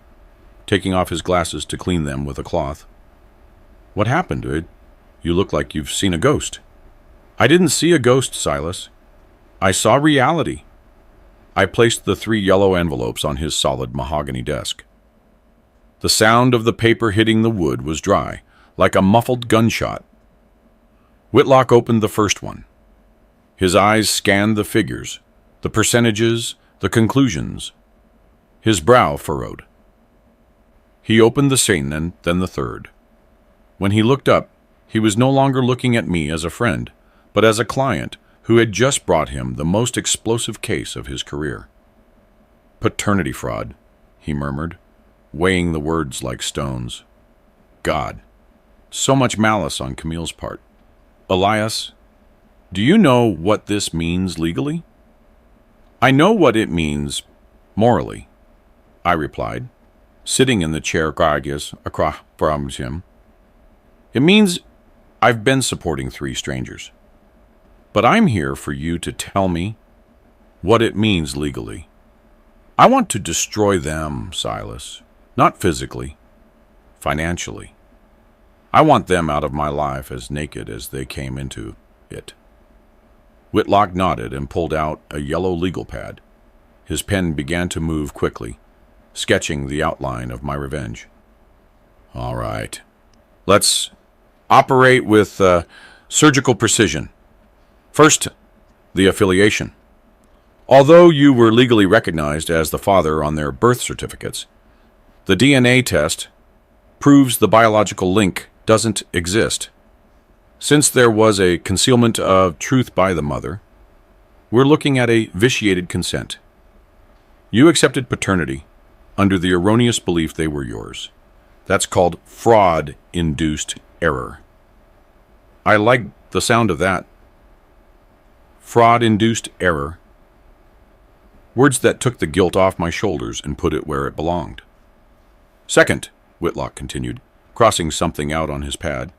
taking off his glasses to clean them with a cloth. "What happened, dude? You look like you've seen a ghost." "I didn't see a ghost, Silas. I saw reality." I placed the 3 yellow envelopes on his solid mahogany desk. The sound of the paper hitting the wood was dry, like a muffled gunshot. Whitlock opened the first one. His eyes scanned the figures, the percentages, the conclusions. His brow furrowed. He opened the second and then the third. When he looked up, he was no longer looking at me as a friend, but as a client who had just brought him the most explosive case of his career. "Paternity fraud," he murmured, weighing the words like stones. God, so much malice on Camille's part. "Elias, do you know what this means legally?" "I know what it means morally," I replied, sitting in the chair across from him. "It means I've been supporting 3 strangers. But I'm here for you to tell me what it means legally. I want to destroy them, Silas, not physically, financially. I want them out of my life as naked as they came into it." Whitlock nodded and pulled out a yellow legal pad. His pen began to move quickly, sketching the outline of my revenge. "All right. Let's operate with surgical precision. First, the affiliation. Although you were legally recognized as the father on their birth certificates, the DNA test proves the biological link doesn't exist. Since there was a concealment of truth by the mother, we're looking at a vitiated consent. You accepted paternity under the erroneous belief they were yours. That's called fraud-induced error. I like the sound of that. Fraud-induced error. Words that took the guilt off my shoulders and put it where it belonged. Second, Whitlock continued, crossing something out on his pad,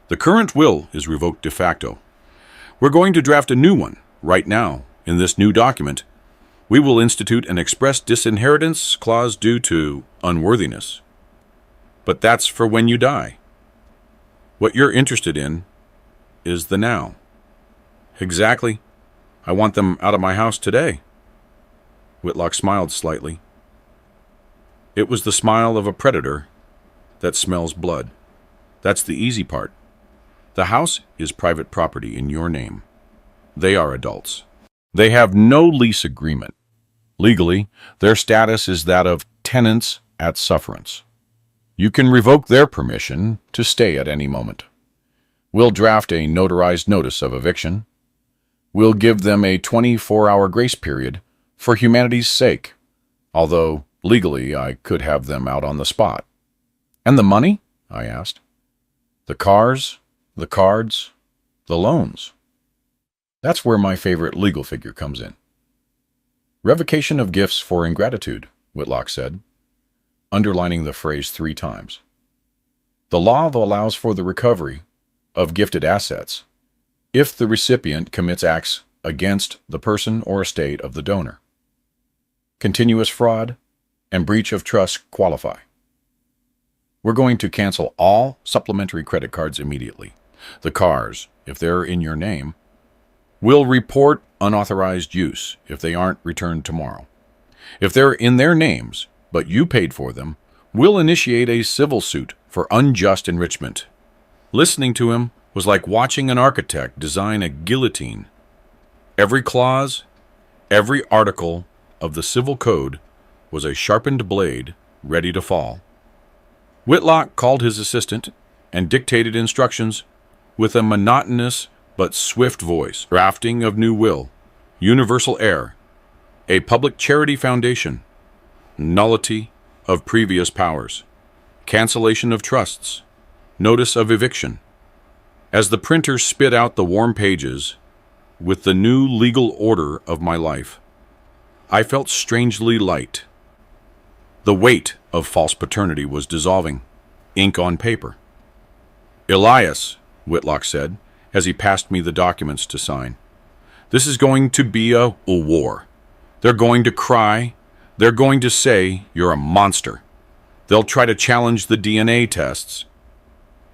the current will is revoked de facto. We're going to draft a new one right now. In this new document, we will institute an express disinheritance clause due to unworthiness. But that's for when you die. What you're interested in is the now. Exactly. I want them out of my house today. Whitlock smiled slightly. It was the smile of a predator that smells blood. That's the easy part. The house is private property in your name. They are adults. They have no lease agreement. Legally, their status is that of tenants at sufferance. You can revoke their permission to stay at any moment. We'll draft a notarized notice of eviction. We'll give them a 24-hour grace period for humanity's sake, although legally I could have them out on the spot. And the money? I asked. The cars, the cards, the loans. That's where my favorite legal figure comes in. Revocation of gifts for ingratitude, Whitlock said, underlining the phrase 3 times. The law allows for the recovery of gifted assets if the recipient commits acts against the person or estate of the donor. Continuous fraud and breach of trust qualify. We're going to cancel all supplementary credit cards immediately. The cars, if they're in your name, will report unauthorized use if they aren't returned tomorrow. If they're in their names, but you paid for them, we'll initiate a civil suit for unjust enrichment. Listening to him was like watching an architect design a guillotine. Every clause, every article of the civil code was a sharpened blade ready to fall. Whitlock called his assistant and dictated instructions with a monotonous but swift voice. Drafting of new will, universal heir, a public charity foundation, nullity of previous powers, cancellation of trusts, notice of eviction. As the printer spit out the warm pages with the new legal order of my life, I felt strangely light. The weight of false paternity was dissolving, ink on paper. Elias, Whitlock said, as he passed me the documents to sign, this is going to be a war. They're going to cry. They're going to say you're a monster. They'll try to challenge the DNA tests.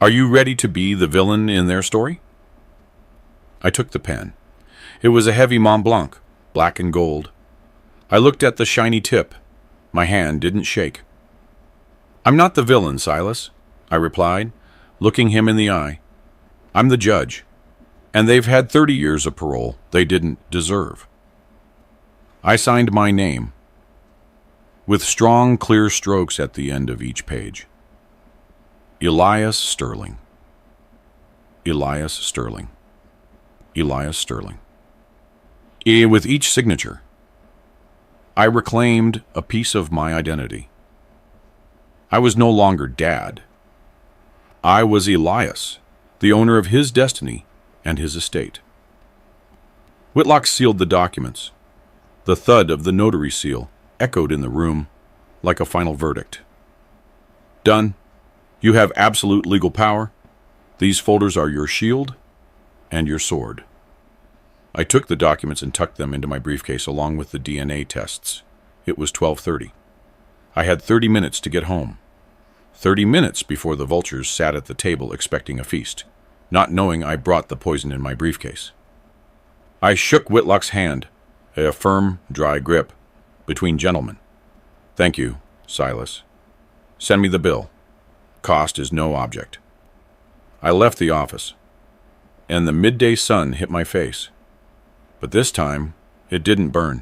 Are you ready to be the villain in their story? I took the pen. It was a heavy Mont Blanc, black and gold. I looked at the shiny tip. My hand didn't shake. I'm not the villain, Silas, I replied, looking him in the eye. I'm the judge, and they've had 30 years of parole they didn't deserve. I signed my name, with strong, clear strokes at the end of each page. Elias Sterling. Elias Sterling. Elias Sterling. With each signature, I reclaimed a piece of my identity. I was no longer Dad. I was Elias, the owner of his destiny and his estate. Whitlock sealed the documents. The thud of the notary seal echoed in the room like a final verdict. Done. You have absolute legal power. These folders are your shield and your sword. I took the documents and tucked them into my briefcase along with the DNA tests. It was 12:30. I had 30 minutes to get home. 30 minutes before the vultures sat at the table expecting a feast, not knowing I brought the poison in my briefcase. I shook Whitlock's hand, a firm, dry grip, between gentlemen. Thank you, Silas. Send me the bill. Cost is no object. I left the office, and the midday sun hit my face. But this time, it didn't burn.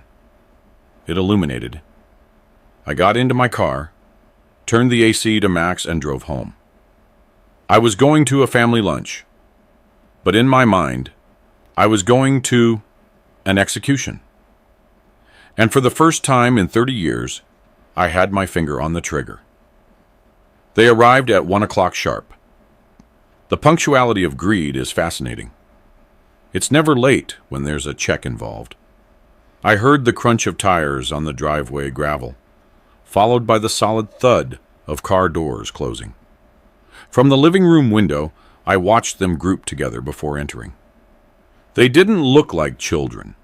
It illuminated. I got into my car, turned the AC to max, and drove home. I was going to a family lunch, but in my mind, I was going to an execution. And for the first time in 30 years, I had my finger on the trigger. They arrived at 1 o'clock sharp. The punctuality of greed is fascinating. It's never late when there's a check involved. I heard the crunch of tires on the driveway gravel, followed by the solid thud of car doors closing. From the living room window, I watched them group together before entering. They didn't look like children,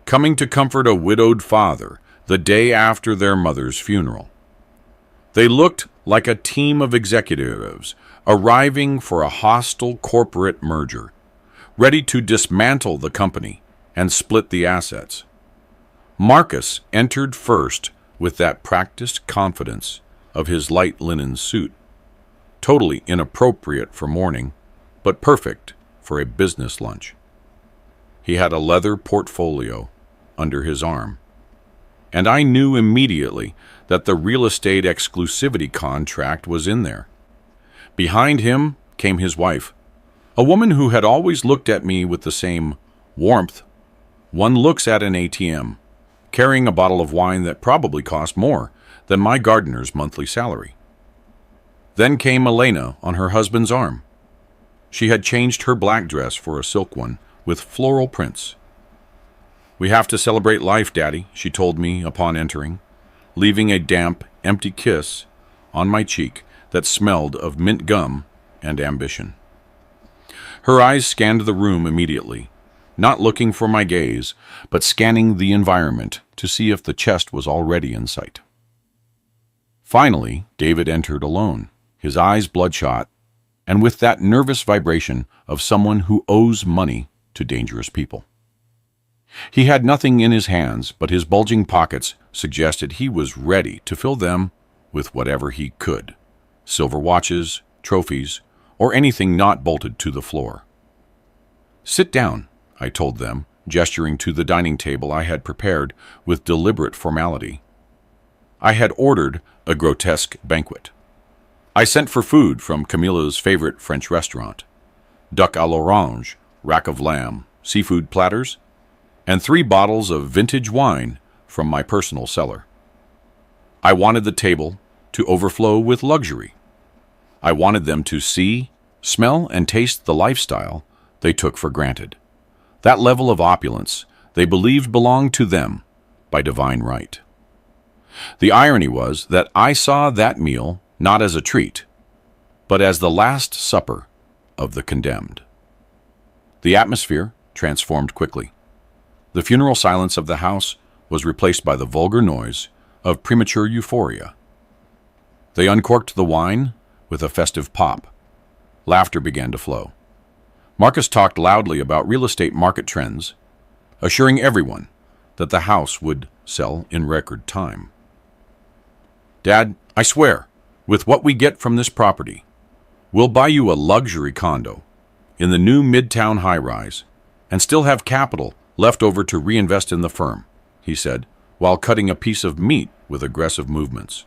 coming to comfort a widowed father the day after their mother's funeral. They looked like a team of executives arriving for a hostile corporate merger, ready to dismantle the company and split the assets. Marcus entered first with that practiced confidence of his light linen suit, totally inappropriate for morning, but perfect for a business lunch. He had a leather portfolio under his arm, and I knew immediately that the real estate exclusivity contract was in there. Behind him came his wife, a woman who had always looked at me with the same warmth one looks at an ATM, carrying a bottle of wine that probably cost more than my gardener's monthly salary. Then came Elena on her husband's arm. She had changed her black dress for a silk one with floral prints. "We have to celebrate life, Daddy," she told me upon entering, leaving a damp, empty kiss on my cheek that smelled of mint gum and ambition. Her eyes scanned the room immediately, not looking for my gaze, but scanning the environment to see if the chest was already in sight. Finally, David entered alone, his eyes bloodshot, and with that nervous vibration of someone who owes money to dangerous people. He had nothing in his hands, but his bulging pockets suggested he was ready to fill them with whatever he could: silver watches, trophies, or anything not bolted to the floor. "Sit down," I told them, gesturing to the dining table I had prepared with deliberate formality. I had ordered a grotesque banquet. I sent for food from Camilla's favorite French restaurant: duck à l'orange, rack of lamb, seafood platters, and 3 bottles of vintage wine from my personal cellar. I wanted the table to overflow with luxury. I wanted them to see, smell, and taste the lifestyle they took for granted. That level of opulence they believed belonged to them by divine right. The irony was that I saw that meal not as a treat, but as the last supper of the condemned. The atmosphere transformed quickly. The funeral silence of the house was replaced by the vulgar noise of premature euphoria. They uncorked the wine with a festive pop. Laughter began to flow. Marcus talked loudly about real estate market trends, assuring everyone that the house would sell in record time. "Dad, I swear, with what we get from this property, we'll buy you a luxury condo in the new Midtown high-rise and still have capital left over to reinvest in the firm," he said, while cutting a piece of meat with aggressive movements.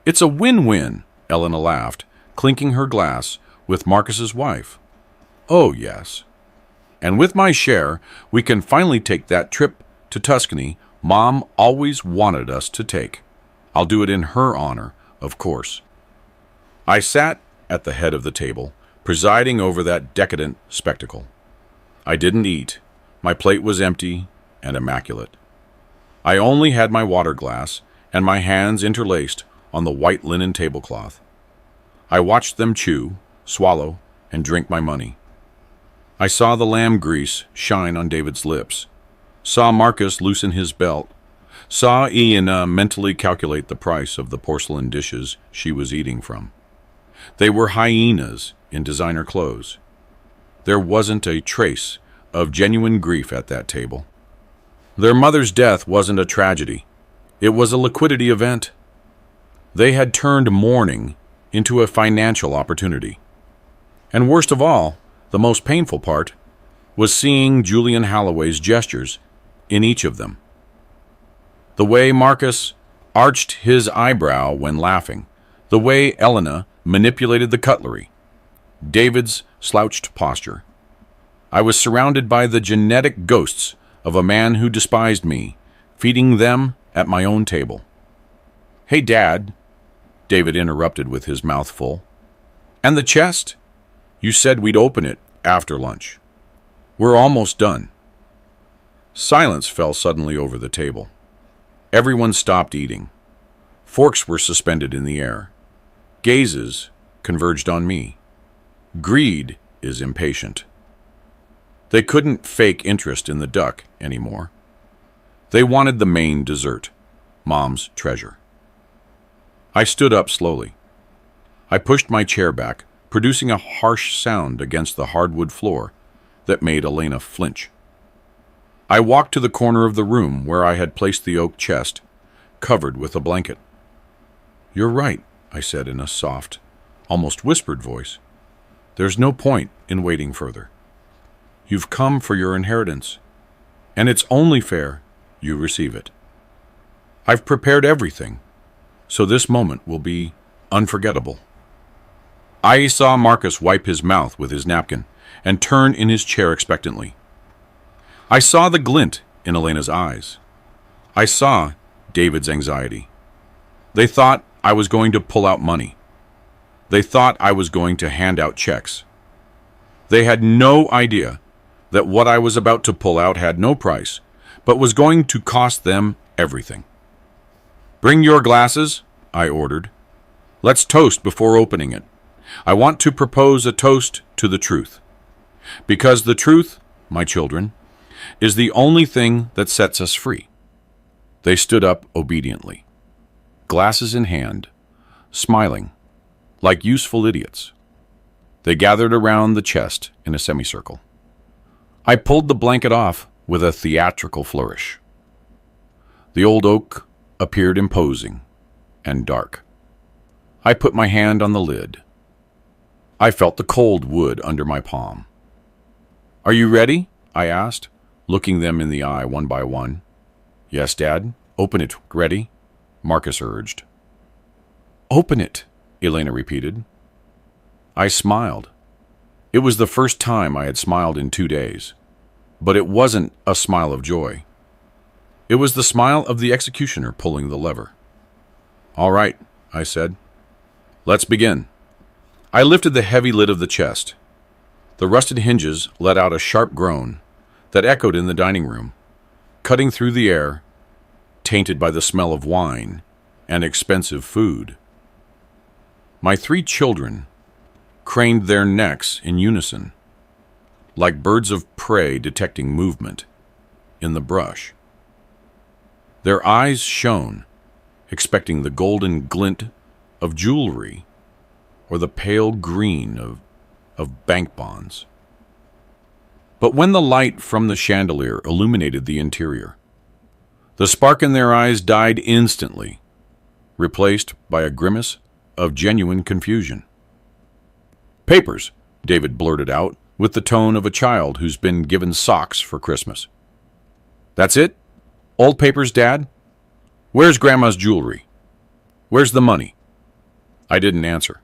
"It's a win-win," Elena laughed, clinking her glass with Marcus's wife. "Oh, yes. And with my share, we can finally take that trip to Tuscany Mom always wanted us to take. I'll do it in her honor, of course." I sat at the head of the table, presiding over that decadent spectacle. I didn't eat. My plate was empty and immaculate. I only had my water glass and my hands interlaced on the white linen tablecloth. I watched them chew, swallow, and drink my money. I saw the lamb grease shine on David's lips, saw Marcus loosen his belt, saw Iana mentally calculate the price of the porcelain dishes she was eating from. They were hyenas in designer clothes. There wasn't a trace of genuine grief at that table. Their mother's death wasn't a tragedy. It was a liquidity event. They had turned mourning into a financial opportunity. And worst of all, the most painful part, was seeing Julian Holloway's gestures in each of them. The way Marcus arched his eyebrow when laughing, the way Elena manipulated the cutlery, David's slouched posture. I was surrounded by the genetic ghosts of a man who despised me, feeding them at my own table. "Hey, Dad," David interrupted with his mouth full. "And the chest? You said we'd open it after lunch. We're almost done." Silence fell suddenly over the table. Everyone stopped eating. Forks were suspended in the air. Gazes converged on me. Greed is impatient. They couldn't fake interest in the duck anymore. They wanted the main dessert, Mom's treasure. I stood up slowly. I pushed my chair back, producing a harsh sound against the hardwood floor that made Elena flinch. I walked to the corner of the room where I had placed the oak chest, covered with a blanket. "You're right," I said in a soft, almost whispered voice. "There's no point in waiting further. You've come for your inheritance, and it's only fair you receive it. I've prepared everything, so this moment will be unforgettable." I saw Marcus wipe his mouth with his napkin and turn in his chair expectantly. I saw the glint in Elena's eyes. I saw David's anxiety. They thought I was going to pull out money. They thought I was going to hand out checks. They had no idea that what I was about to pull out had no price, but was going to cost them everything. "Bring your glasses," I ordered. "Let's toast before opening it. I want to propose a toast to the truth. Because the truth, my children, is the only thing that sets us free." They stood up obediently, glasses in hand, smiling, like useful idiots. They gathered around the chest in a semicircle. I pulled the blanket off with a theatrical flourish. The old oak appeared imposing and dark. I put my hand on the lid. I felt the cold wood under my palm. "Are you ready?" I asked, looking them in the eye one by one. "Yes, Dad. Open it. Ready?" Marcus urged. "Open it," Elena repeated. I smiled. It was the first time I had smiled in 2 days, but it wasn't a smile of joy. It was the smile of the executioner pulling the lever. "All right," I said. "Let's begin." I lifted the heavy lid of the chest. The rusted hinges let out a sharp groan that echoed in the dining room, cutting through the air, tainted by the smell of wine and expensive food. My 3 children craned their necks in unison, like birds of prey detecting movement in the brush. Their eyes shone, expecting the golden glint of jewelry or the pale green of bank bonds. But when the light from the chandelier illuminated the interior, the spark in their eyes died instantly, replaced by a grimace of genuine confusion. "Papers," David blurted out with the tone of a child who's been given socks for Christmas. "That's it? Old papers, Dad? Where's Grandma's jewelry? Where's the money?" I didn't answer.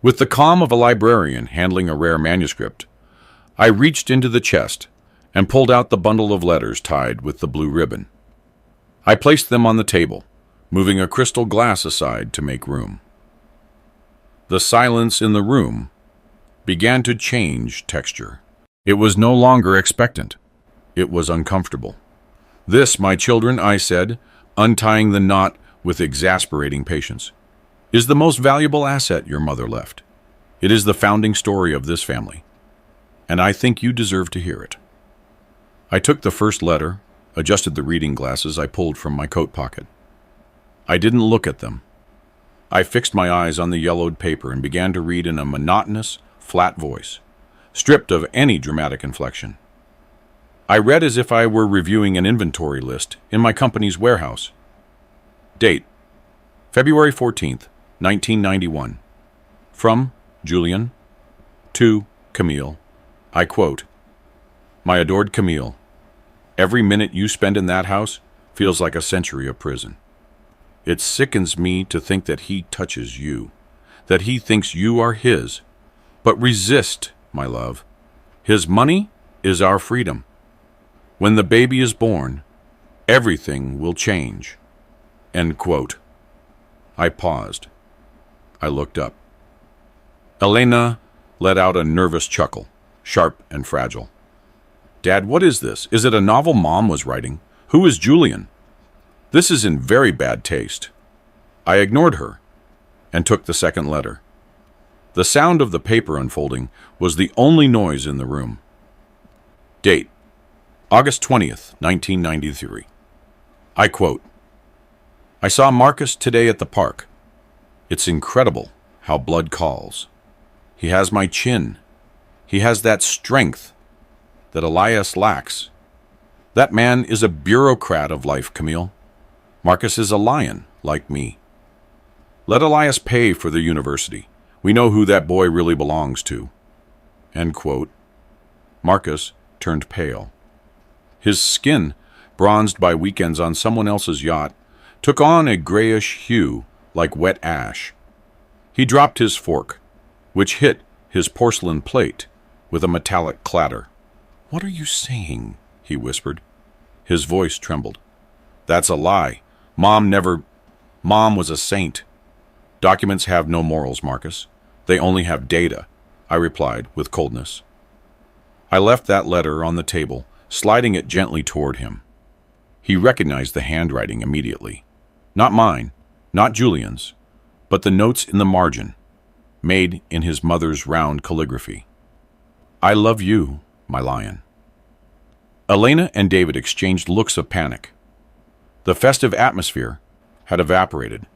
With the calm of a librarian handling a rare manuscript, I reached into the chest and pulled out the bundle of letters tied with the blue ribbon. I placed them on the table, moving a crystal glass aside to make room. The silence in the room began to change texture. It was no longer expectant. It was uncomfortable. "This, my children," I said, untying the knot with exasperating patience, "is the most valuable asset your mother left. It is the founding story of this family, and I think you deserve to hear it." I took the first letter, adjusted the reading glasses I pulled from my coat pocket. I didn't look at them. I fixed my eyes on the yellowed paper and began to read in a monotonous, flat voice, stripped of any dramatic inflection. I read as if I were reviewing an inventory list in my company's warehouse. Date: February 14th, 1991. From Julian to Camille. I quote, "My adored Camille, every minute you spend in that house feels like a century of prison. It sickens me to think that he touches you, that he thinks you are his. But resist, my love. His money is our freedom. When the baby is born, everything will change." End quote. I paused. I looked up. Elena let out a nervous chuckle, sharp and fragile. "Dad, what is this? Is it a novel Mom was writing? Who is Julian? This is in very bad taste." I ignored her and took the second letter. The sound of the paper unfolding was the only noise in the room. Date: August 20th, 1993. I quote, "I saw Marcus today at the park. It's incredible how blood calls. He has my chin. He has that strength that Elias lacks. That man is a bureaucrat of life, Camille. Marcus is a lion, like me. Let Elias pay for the university. We know who that boy really belongs to." End quote. Marcus turned pale. His skin, bronzed by weekends on someone else's yacht, took on a grayish hue like wet ash. He dropped his fork, which hit his porcelain plate with a metallic clatter. "What are you saying?" he whispered. His voice trembled. "That's a lie. Mom was a saint. Documents have no morals, Marcus. They only have data," I replied with coldness. I left that letter on the table, sliding it gently toward him. He recognized the handwriting immediately. Not mine, not Julian's, but the notes in the margin, made in his mother's round calligraphy. "I love you, my lion." Elena and David exchanged looks of panic. The festive atmosphere had evaporated,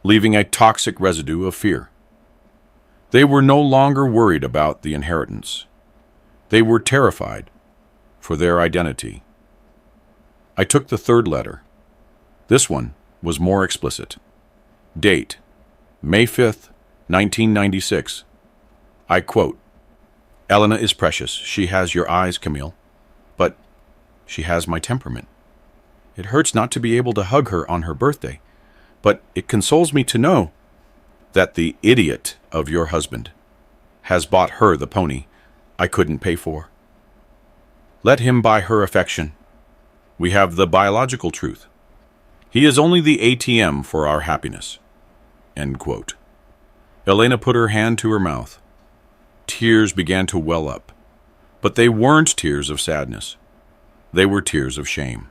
leaving a toxic residue of fear. They were no longer worried about the inheritance. They were terrified for their identity. I took the third letter. This one was more explicit. Date, May 5th, 1996. I quote, "Elena is precious. She has your eyes, Camille. But she has my temperament. It hurts not to be able to hug her on her birthday, but it consoles me to know that the idiot of your husband has bought her the pony I couldn't pay for. Let him buy her affection. We have the biological truth. He is only the ATM for our happiness." End quote. Elena put her hand to her mouth. Tears began to well up, but they weren't tears of sadness. They were tears of shame.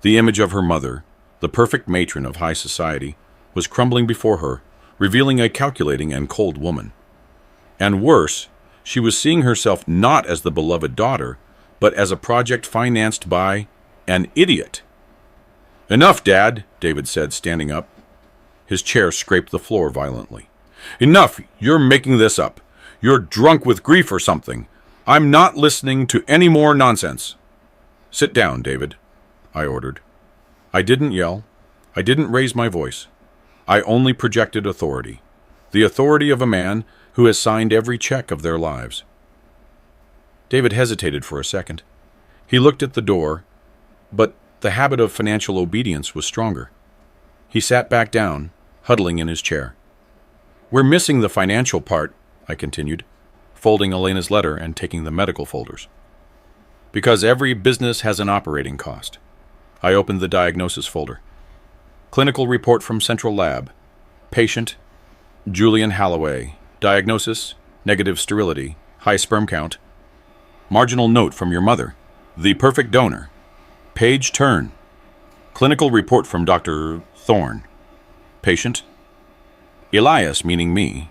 The image of her mother, the perfect matron of high society, was crumbling before her, revealing a calculating and cold woman. And worse, she was seeing herself not as the beloved daughter, but as a project financed by an idiot. "Enough, Dad," David said, standing up. His chair scraped the floor violently. "Enough! You're making this up. You're drunk with grief or something. I'm not listening to any more nonsense." "Sit down, David," I ordered. I didn't yell. I didn't raise my voice. I only projected authority. The authority of a man who has signed every check of their lives. David hesitated for a second. He looked at the door, but the habit of financial obedience was stronger. He sat back down, huddling in his chair. "We're missing the financial part," I continued, folding Elena's letter and taking the medical folders. "Because every business has an operating cost." I opened the diagnosis folder. Clinical report from Central Lab. Patient, Julian Halloway. Diagnosis, negative sterility, high sperm count. Marginal note from your mother. The perfect donor. Page turn. Clinical report from Dr. Thorne. Patient, Elias, meaning me.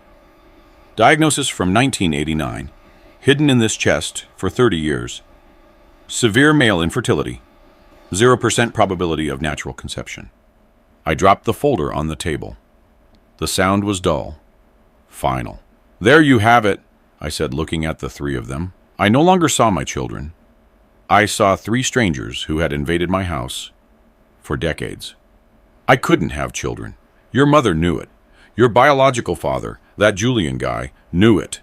Diagnosis from 1989. Hidden in this chest for 30 years. Severe male infertility. 0% probability of natural conception. I dropped the folder on the table. The sound was dull. Final. "There you have it," I said, looking at the three of them. I no longer saw my children. I saw three strangers who had invaded my house for decades. I couldn't have children. Your mother knew it. Your biological father, that Julian guy, knew it.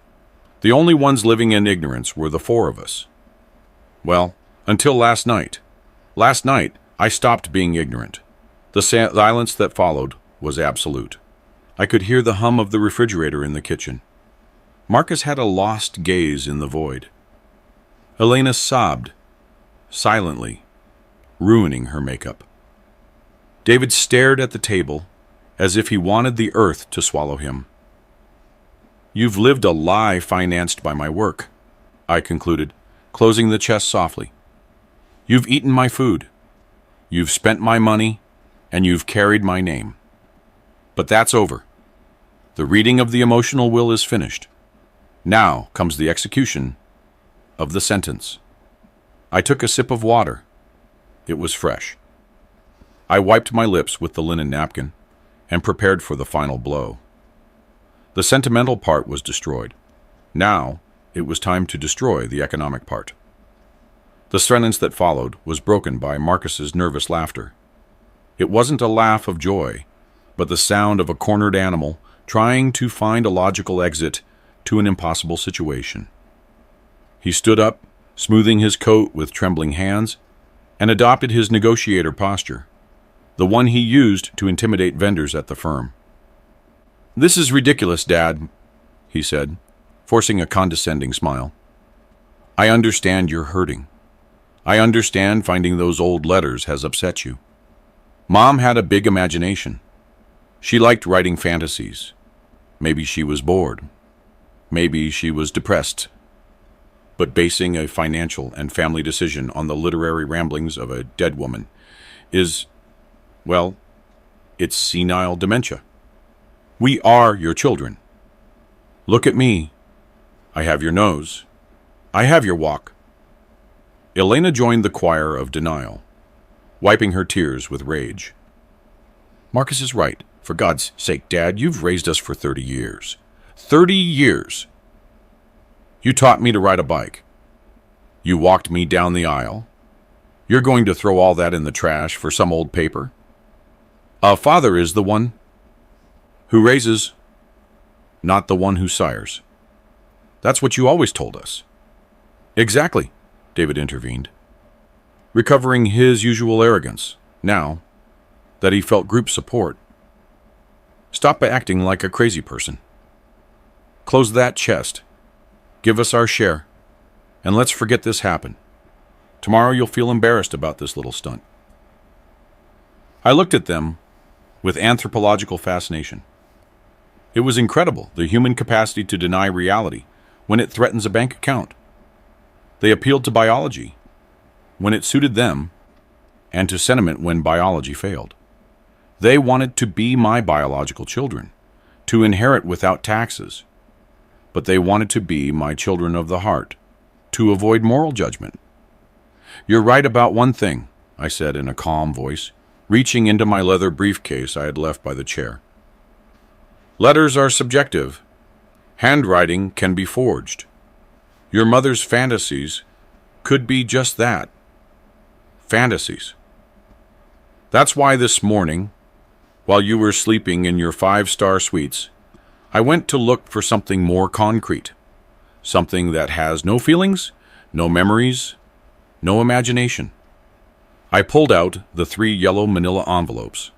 The only ones living in ignorance were the four of us. Well, until last night. Last night, I stopped being ignorant. The silence that followed was absolute. I could hear the hum of the refrigerator in the kitchen. Marcus had a lost gaze in the void. Elena sobbed, silently, ruining her makeup. David stared at the table as if he wanted the earth to swallow him. "You've lived a lie financed by my work," I concluded, closing the chest softly. "You've eaten my food. You've spent my money, and you've carried my name. But that's over. The reading of the emotional will is finished. Now comes the execution of the sentence." I took a sip of water. It was fresh. I wiped my lips with the linen napkin and prepared for the final blow. The sentimental part was destroyed. Now it was time to destroy the economic part. The silence that followed was broken by Marcus's nervous laughter. It wasn't a laugh of joy, but the sound of a cornered animal trying to find a logical exit to an impossible situation. He stood up, smoothing his coat with trembling hands, and adopted his negotiator posture, the one he used to intimidate vendors at the firm. "This is ridiculous, Dad," he said, forcing a condescending smile. "I understand you're hurting. I understand finding those old letters has upset you. Mom had a big imagination. She liked writing fantasies. Maybe she was bored. Maybe she was depressed. But basing a financial and family decision on the literary ramblings of a dead woman is, well, it's senile dementia. We are your children. Look at me. I have your nose. I have your walk." Elena joined the choir of denial, wiping her tears with rage. "Marcus is right. For God's sake, Dad, you've raised us for 30 years. 30 years! You taught me to ride a bike. You walked me down the aisle. You're going to throw all that in the trash for some old paper? A father is the one who raises, not the one who sires. That's what you always told us." "Exactly," David intervened, recovering his usual arrogance, now that he felt group support. "Stop acting like a crazy person. Close that chest. Give us our share, and let's forget this happened. Tomorrow you'll feel embarrassed about this little stunt." I looked at them with anthropological fascination. It was incredible, the human capacity to deny reality when it threatens a bank account. They appealed to biology when it suited them, and to sentiment when biology failed. They wanted to be my biological children, to inherit without taxes. But they wanted to be my children of the heart, to avoid moral judgment. "You're right about one thing," I said in a calm voice, reaching into my leather briefcase I had left by the chair. "Letters are subjective. Handwriting can be forged. Your mother's fantasies could be just that. Fantasies. That's why this morning, while you were sleeping in your 5-star suites, I went to look for something more concrete, something that has no feelings, no memories, no imagination." I pulled out the 3 yellow manila envelopes.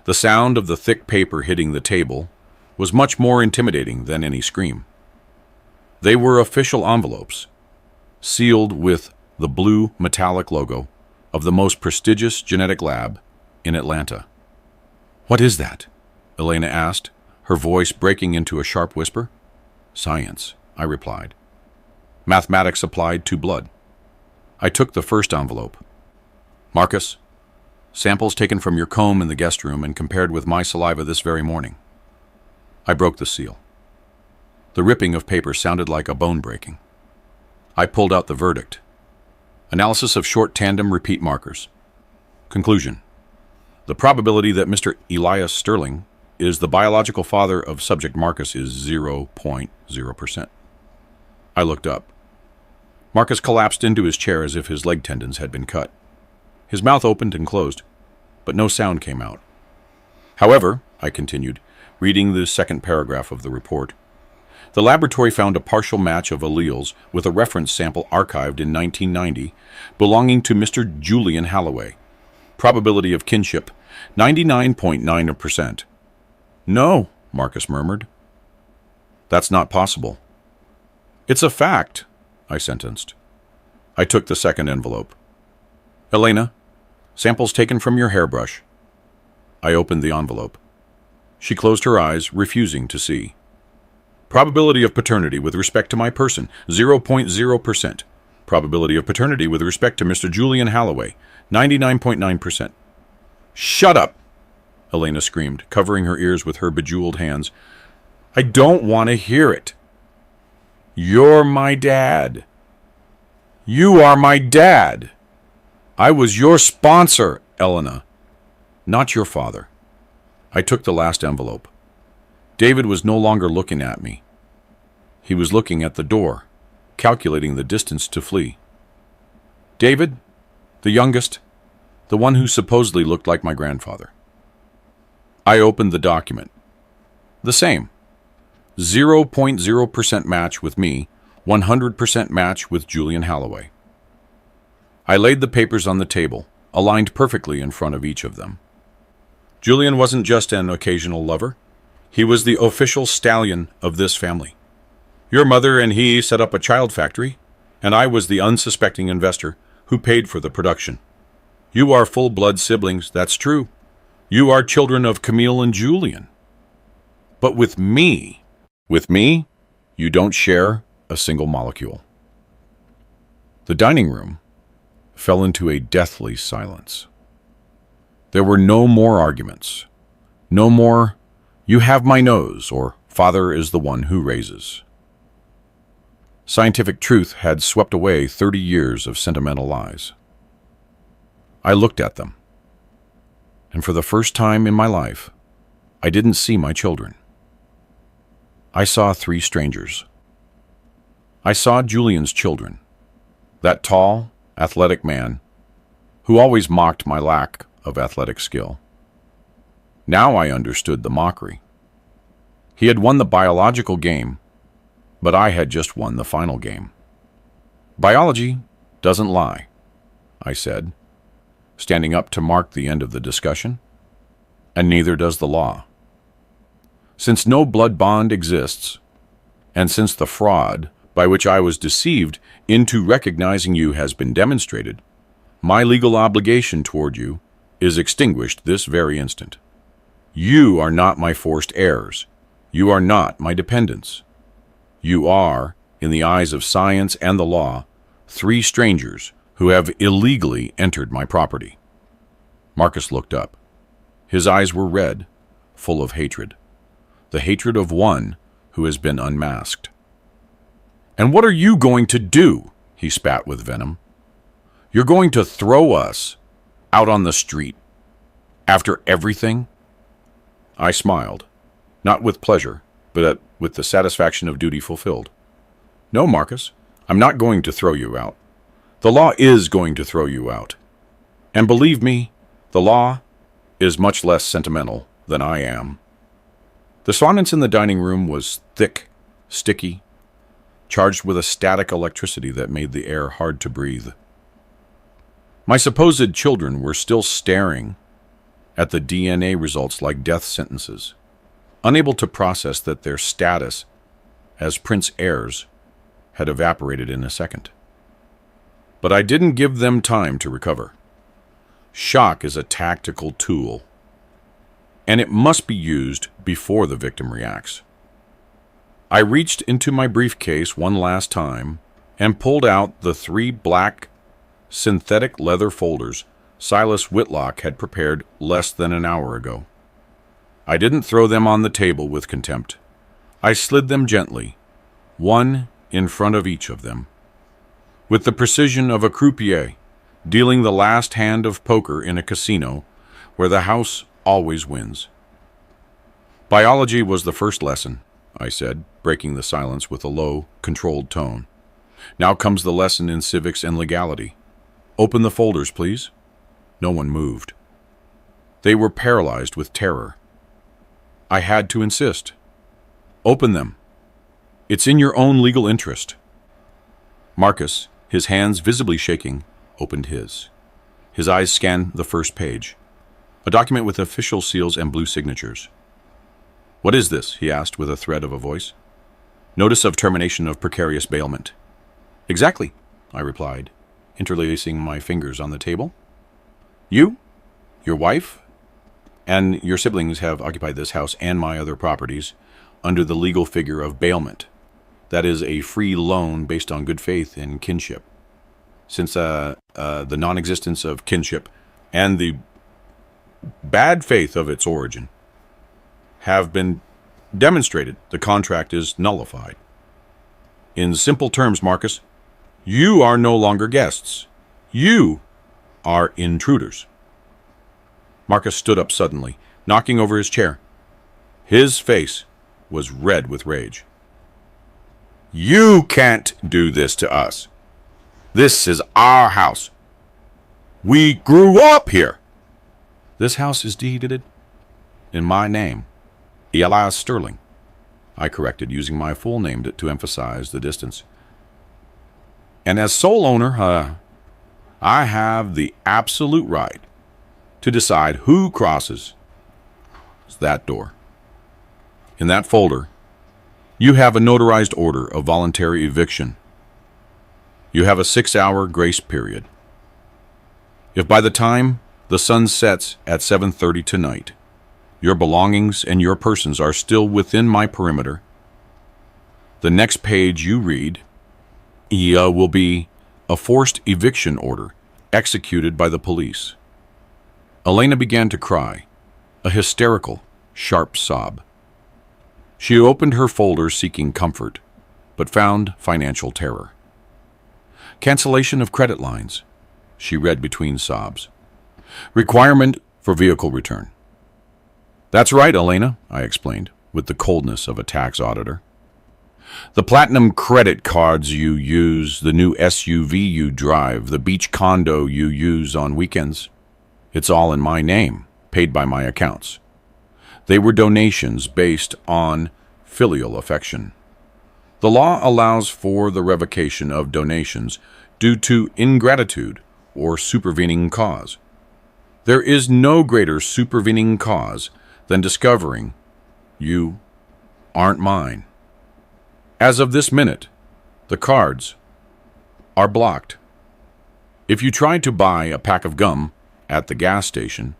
The sound of the thick paper hitting the table was much more intimidating than any scream. They were official envelopes, sealed with the blue metallic logo of the most prestigious genetic lab in Atlanta. "What is that?" Elena asked, her voice breaking into a sharp whisper. "Science," I replied. "Mathematics applied to blood." I took the first envelope. "Marcus, samples taken from your comb in the guest room and compared with my saliva this very morning." I broke the seal. The ripping of paper sounded like a bone breaking. I pulled out the verdict. Analysis of short tandem repeat markers. Conclusion. The probability that Mr. Elias Sterling is the biological father of subject Marcus is 0.0%. I looked up. Marcus collapsed into his chair as if his leg tendons had been cut. His mouth opened and closed, but no sound came out. "However," I continued, reading the second paragraph of the report, "the laboratory found a partial match of alleles with a reference sample archived in 1990 belonging to Mr. Julian Halloway. Probability of kinship, 99.9%. "No," Marcus murmured. "That's not possible." "It's a fact," I sentenced. I took the second envelope. "Elena, samples taken from your hairbrush." I opened the envelope. She closed her eyes, refusing to see. "Probability of paternity with respect to my person, 0.0%. Probability of paternity with respect to Mr. Julian Halloway, 99.9%. "Shut up!" Elena screamed, covering her ears with her bejeweled hands. "I don't want to hear it. You're my dad. You are my dad. I was your sponsor, Elena, not your father." I took the last envelope. David was no longer looking at me. He was looking at the door, calculating the distance to flee. David, the youngest, the one who supposedly looked like my grandfather. I opened the document. The same. 0.0% match with me, 100% match with Julian Holloway. I laid the papers on the table, aligned perfectly in front of each of them. Julian wasn't just an occasional lover. He was the official stallion of this family. Your mother and he set up a child factory, and I was the unsuspecting investor who paid for the production. You are full-blood siblings, that's true. You are children of Camille and Julian. But with me, you don't share a single molecule. The dining room fell into a deathly silence. There were no more arguments. No more, "You have my nose," or "Father is the one who raises." Scientific truth had swept away 30 years of sentimental lies. I looked at them, and for the first time in my life, I didn't see my children. I saw 3 strangers. I saw Julian's children, that tall, athletic man who always mocked my lack of athletic skill. Now I understood the mockery. He had won the biological game, but I had just won the final game. Biology doesn't lie, I said, standing up to mark the end of the discussion, and neither does the law. Since no blood bond exists, and since the fraud by which I was deceived into recognizing you has been demonstrated, my legal obligation toward you is extinguished this very instant. You are not my forced heirs. You are not my dependents. You are, in the eyes of science and the law, 3 strangers who have illegally entered my property. Marcus looked up. His eyes were red, full of hatred. The hatred of one who has been unmasked. "And what are you going to do?" he spat with venom. "You're going to throw us out on the street after everything?" I smiled, not with pleasure, but with the satisfaction of duty fulfilled. "No, Marcus, I'm not going to throw you out. The law is going to throw you out. And believe me, the law is much less sentimental than I am." The silence in the dining room was thick, sticky, charged with a static electricity that made the air hard to breathe. My supposed children were still staring at the DNA results like death sentences, unable to process that their status as prince heirs had evaporated in a second. But I didn't give them time to recover. Shock is a tactical tool, and it must be used before the victim reacts. I reached into my briefcase one last time and pulled out the 3 black synthetic leather folders Silas Whitlock had prepared less than an hour ago. I didn't throw them on the table with contempt. I slid them gently, one in front of each of them, with the precision of a croupier dealing the last hand of poker in a casino where the house always wins. "Biology was the first lesson," I said, breaking the silence with a low, controlled tone. "Now comes the lesson in civics and legality. Open the folders, please." No one moved. They were paralyzed with terror. I had to insist. "Open them. It's in your own legal interest." Marcus, his hands visibly shaking, opened his. His eyes scanned the first page, a document with official seals and blue signatures. "What is this?" he asked with a thread of a voice. "Notice of termination of precarious bailment." "Exactly," I replied, interlacing my fingers on the table. "You, your wife, and your siblings have occupied this house and my other properties under the legal figure of bailment. That is a free loan based on good faith and kinship. Since the non-existence of kinship and the bad faith of its origin have been demonstrated, the contract is nullified. In simple terms, Marcus, you are no longer guests. You are intruders." Marcus stood up suddenly, knocking over his chair. His face was red with rage. "You can't do this to us. This is our house. We grew up here. This house is deeded in my name, Elias Sterling. I corrected, using my full name to emphasize the distance. And as sole owner, I have the absolute right to decide who crosses that door. In that folder, you have a notarized order of voluntary eviction. You have a 6-hour grace period. If by the time the sun sets at 7:30 tonight, your belongings and your persons are still within my perimeter, the next page you read will be a forced eviction order executed by the police. Elena began to cry, a hysterical, sharp sob. She opened her folder seeking comfort, but found financial terror. Cancellation of credit lines, she read between sobs. Requirement for vehicle return. That's right, Elena, I explained, with the coldness of a tax auditor. The platinum credit cards you use, the new SUV you drive, the beach condo you use on weekends, it's all in my name, paid by my accounts. They were donations based on filial affection. The law allows for the revocation of donations due to ingratitude or supervening cause. There is no greater supervening cause than discovering you aren't mine. As of this minute, the cards are blocked. If you try to buy a pack of gum at the gas station,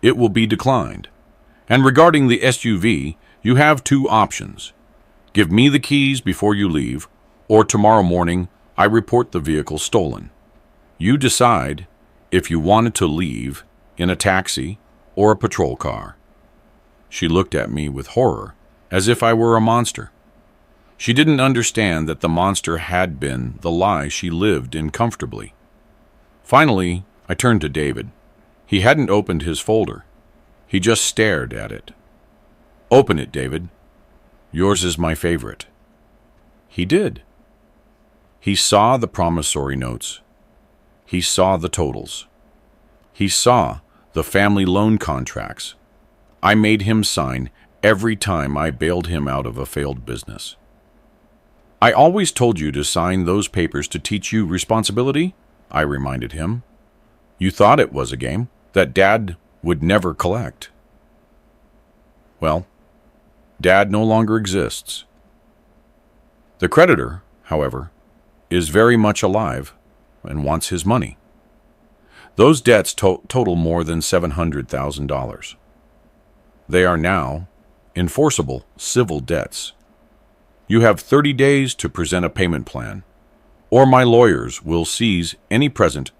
it will be declined. And regarding the SUV, you have two options. Give me the keys before you leave, or tomorrow morning I report the vehicle stolen. You decide if you wanted to leave in a taxi or a patrol car. She looked at me with horror, as if I were a monster. She didn't understand that the monster had been the lie she lived in comfortably. Finally, I turned to David. He hadn't opened his folder. He just stared at it. Open it, David. Yours is my favorite. He did. He saw the promissory notes. He saw the totals. He saw the family loan contracts I made him sign every time I bailed him out of a failed business. I always told you to sign those papers to teach you responsibility, I reminded him. You thought it was a game, that Dad would never collect. Well, Dad no longer exists. The creditor, however, is very much alive and wants his money. Those debts total more than $700,000. They are now enforceable civil debts. You have 30 days to present a payment plan, or my lawyers will seize any present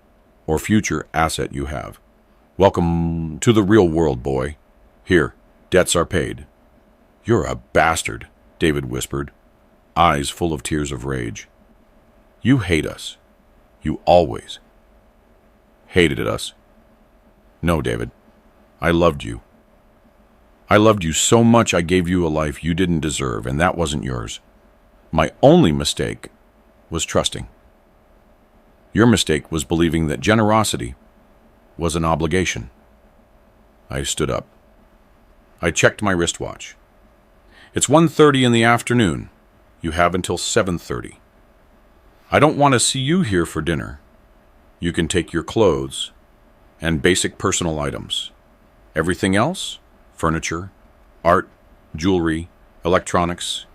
or future asset you have. Welcome to the real world, boy. Here, debts are paid. You're a bastard, David whispered, eyes full of tears of rage. You hate us. You always hated us. No, David, I loved you. I loved you so much I gave you a life you didn't deserve, and that wasn't yours. My only mistake was trusting. Your mistake was believing that generosity was an obligation. I stood up. I checked my wristwatch. It's 1:30 in the afternoon. You have until 7:30. I don't want to see you here for dinner. You can take your clothes and basic personal items. Everything else, furniture, art, jewelry, electronics,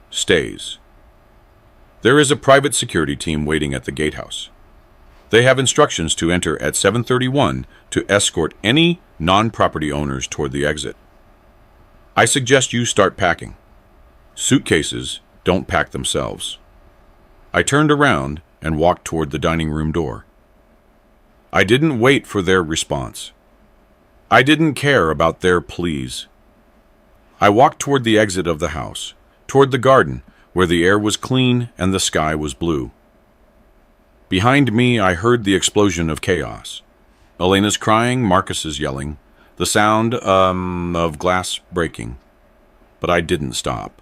stays. There is a private security team waiting at the gatehouse. They have instructions to enter at 7:31 to escort any non-property owners toward the exit. I suggest you start packing. Suitcases don't pack themselves. I turned around and walked toward the dining room door. I didn't wait for their response. I didn't care about their pleas. I walked toward the exit of the house, toward the garden where the air was clean and the sky was blue. Behind me, I heard the explosion of chaos. Elena's crying, Marcus's yelling, the sound of glass breaking. But I didn't stop.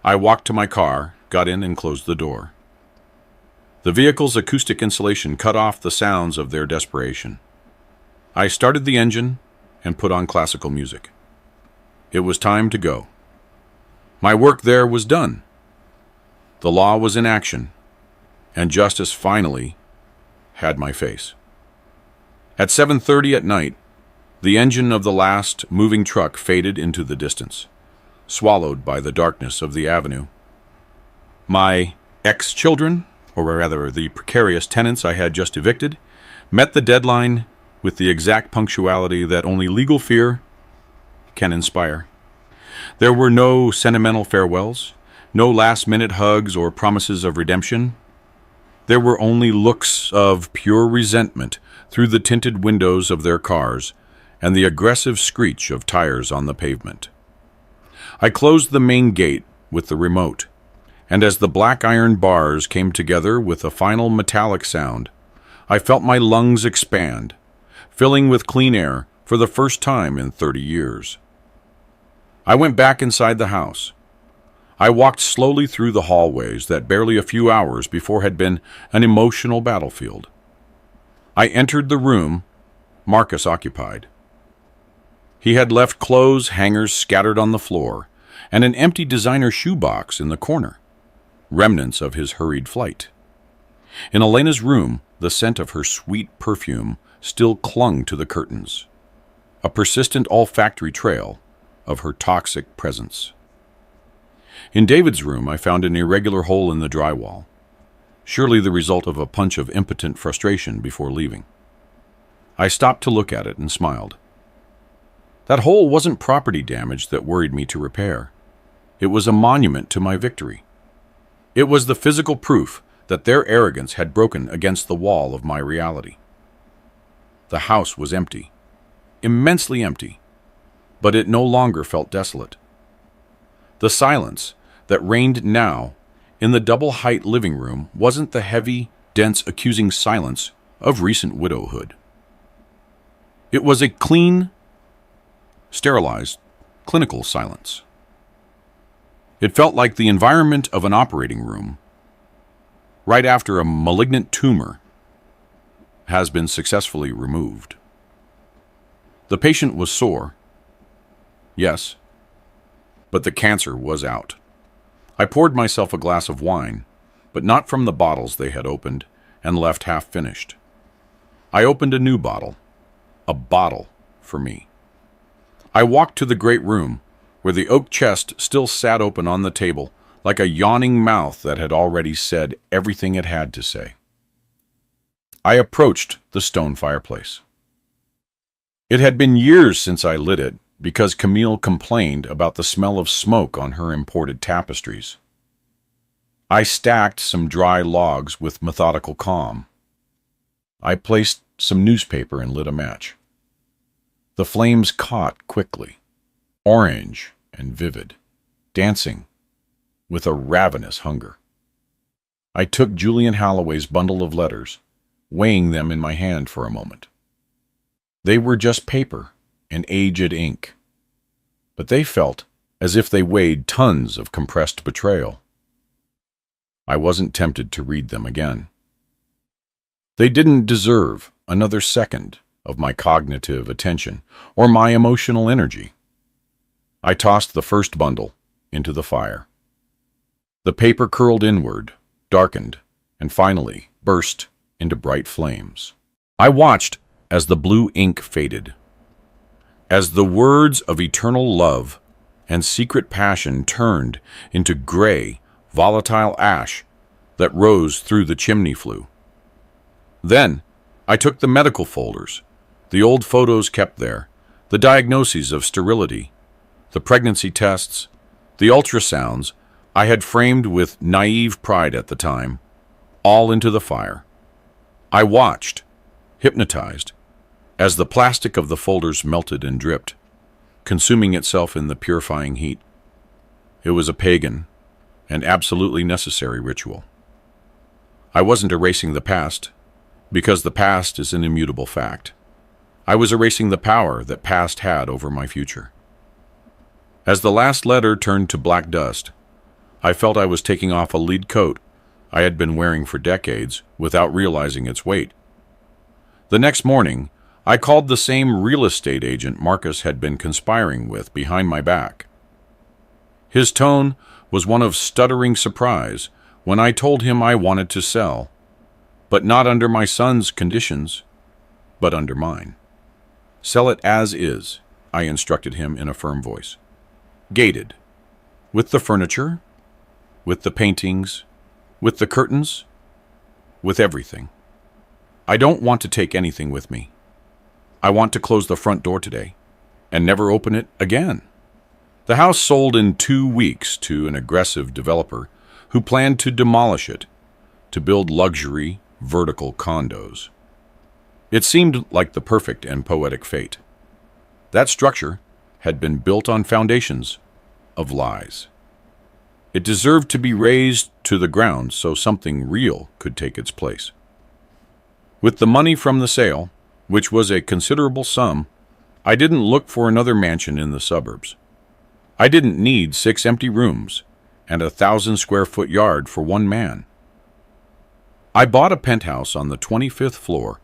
I walked to my car, got in, and closed the door. The vehicle's acoustic insulation cut off the sounds of their desperation. I started the engine and put on classical music. It was time to go. My work there was done. The law was in action, and justice finally had my face. At 7:30 at night, the engine of the last moving truck faded into the distance, swallowed by the darkness of the avenue. My ex-children, or rather the precarious tenants I had just evicted, met the deadline with the exact punctuality that only legal fear can inspire. There were no sentimental farewells, no last-minute hugs or promises of redemption. There were only looks of pure resentment through the tinted windows of their cars and the aggressive screech of tires on the pavement. I closed the main gate with the remote, and as the black iron bars came together with a final metallic sound, I felt my lungs expand, filling with clean air for the first time in 30 years. I went back inside the house. I walked slowly through the hallways that barely a few hours before had been an emotional battlefield. I entered the room Marcus occupied. He had left clothes hangers scattered on the floor and an empty designer shoebox in the corner, remnants of his hurried flight. In Elena's room, the scent of her sweet perfume still clung to the curtains, a persistent olfactory trail of her toxic presence. In David's room, I found an irregular hole in the drywall, surely the result of a punch of impotent frustration before leaving. I stopped to look at it and smiled. That hole wasn't property damage that worried me to repair. It was a monument to my victory. It was the physical proof that their arrogance had broken against the wall of my reality. The house was empty, immensely empty, but it no longer felt desolate. The silence that reigned now in the double-height living room wasn't the heavy, dense, accusing silence of recent widowhood. It was a clean, sterilized, clinical silence. It felt like the environment of an operating room right after a malignant tumor has been successfully removed. The patient was sore, yes, but the cancer was out. I poured myself a glass of wine, but not from the bottles they had opened and left half finished. I opened a new bottle, a bottle for me. I walked to the great room, where the oak chest still sat open on the table, like a yawning mouth that had already said everything it had to say. I approached the stone fireplace. It had been years since I lit it, because Camille complained about the smell of smoke on her imported tapestries. I stacked some dry logs with methodical calm. I placed some newspaper and lit a match. The flames caught quickly, orange and vivid, dancing with a ravenous hunger. I took Julian Holloway's bundle of letters, weighing them in my hand for a moment. They were just paper and aged ink, but they felt as if they weighed tons of compressed betrayal. I wasn't tempted to read them again. They didn't deserve another second of my cognitive attention or my emotional energy. I tossed the first bundle into the fire. The paper curled inward, darkened, and finally burst into bright flames. I watched as the blue ink faded, as the words of eternal love and secret passion turned into gray, volatile ash that rose through the chimney flue. Then I took the medical folders, the old photos kept there, the diagnoses of sterility, the pregnancy tests, the ultrasounds I had framed with naive pride at the time, all into the fire. I watched, hypnotized, as the plastic of the folders melted and dripped, consuming itself in the purifying heat. It was a pagan and absolutely necessary ritual. I wasn't erasing the past, because the past is an immutable fact. I was erasing the power that past had over my future. As the last letter turned to black dust, I felt I was taking off a lead coat I had been wearing for decades without realizing its weight. The next morning, I called the same real estate agent Marcus had been conspiring with behind my back. His tone was one of stuttering surprise when I told him I wanted to sell, but not under my son's conditions, but under mine. Sell it as is, I instructed him in a firm voice. Gated. With the furniture, with the paintings, with the curtains, with everything. I don't want to take anything with me. I want to close the front door today and never open it again. The house sold in 2 weeks to an aggressive developer who planned to demolish it to build luxury, vertical condos. It seemed like the perfect and poetic fate. That structure had been built on foundations of lies. It deserved to be razed to the ground so something real could take its place. With the money from the sale, which was a considerable sum, I didn't look for another mansion in the suburbs. I didn't need 6 empty rooms and a 1,000-square-foot yard for one man. I bought a penthouse on the 25th floor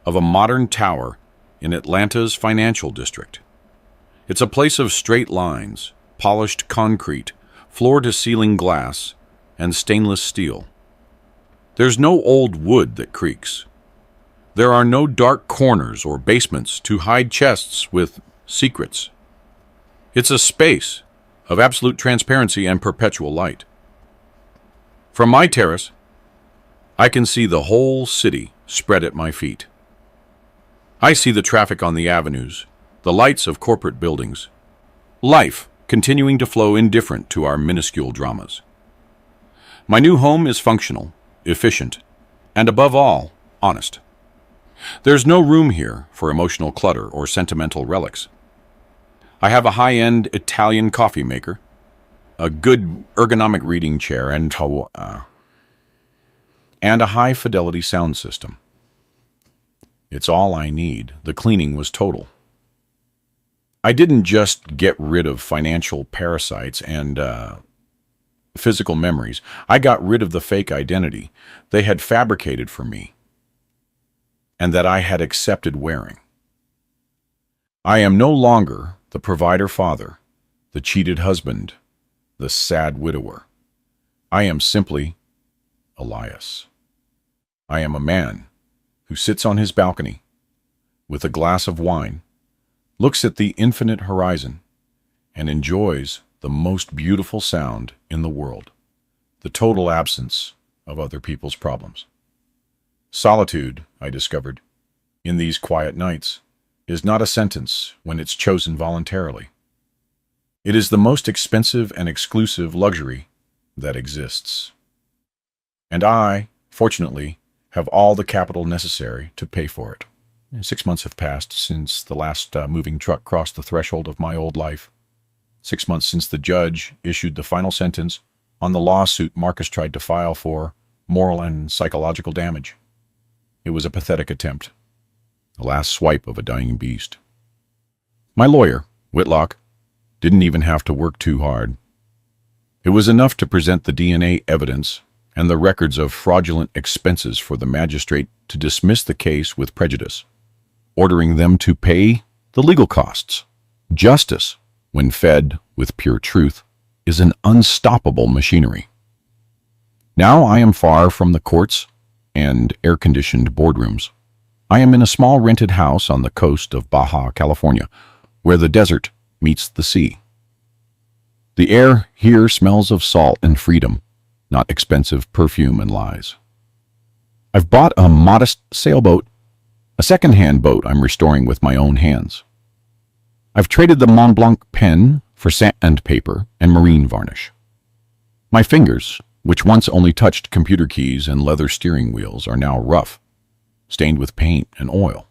of a modern tower in Atlanta's financial district. It's a place of straight lines, polished concrete, floor-to-ceiling glass, and stainless steel. There's no old wood that creaks. There are no dark corners or basements to hide chests with secrets. It's a space of absolute transparency and perpetual light. From my terrace, I can see the whole city spread at my feet. I see the traffic on the avenues, the lights of corporate buildings, life continuing to flow indifferent to our minuscule dramas. My new home is functional, efficient, and above all, honest. There's no room here for emotional clutter or sentimental relics. I have a high-end Italian coffee maker, a good ergonomic reading chair, and a high-fidelity sound system. It's all I need. The cleaning was total. I didn't just get rid of financial parasites and physical memories. I got rid of the fake identity they had fabricated for me and that I had accepted wearing. I am no longer the provider father, the cheated husband, the sad widower. I am simply Elias. I am a man who sits on his balcony with a glass of wine, looks at the infinite horizon, and enjoys the most beautiful sound in the world, the total absence of other people's problems. Solitude, I discovered, in these quiet nights, is not a sentence when it's chosen voluntarily. It is the most expensive and exclusive luxury that exists. And I, fortunately, have all the capital necessary to pay for it. 6 months have passed since the last moving truck crossed the threshold of my old life. 6 months since the judge issued the final sentence on the lawsuit Marcus tried to file for moral and psychological damage. It was a pathetic attempt, the last swipe of a dying beast. My lawyer, Whitlock, didn't even have to work too hard. It was enough to present the DNA evidence and the records of fraudulent expenses for the magistrate to dismiss the case with prejudice, ordering them to pay the legal costs. Justice, when fed with pure truth, is an unstoppable machinery. Now I am far from the courts and air-conditioned boardrooms. I am in a small rented house on the coast of Baja California, where the desert meets the sea. The air here smells of salt and freedom, not expensive perfume and lies. I've bought a modest sailboat, a second-hand boat I'm restoring with my own hands. I've traded the Mont Blanc pen for sandpaper and marine varnish. My fingers, which once only touched computer keys and leather steering wheels, are now rough, stained with paint and oil,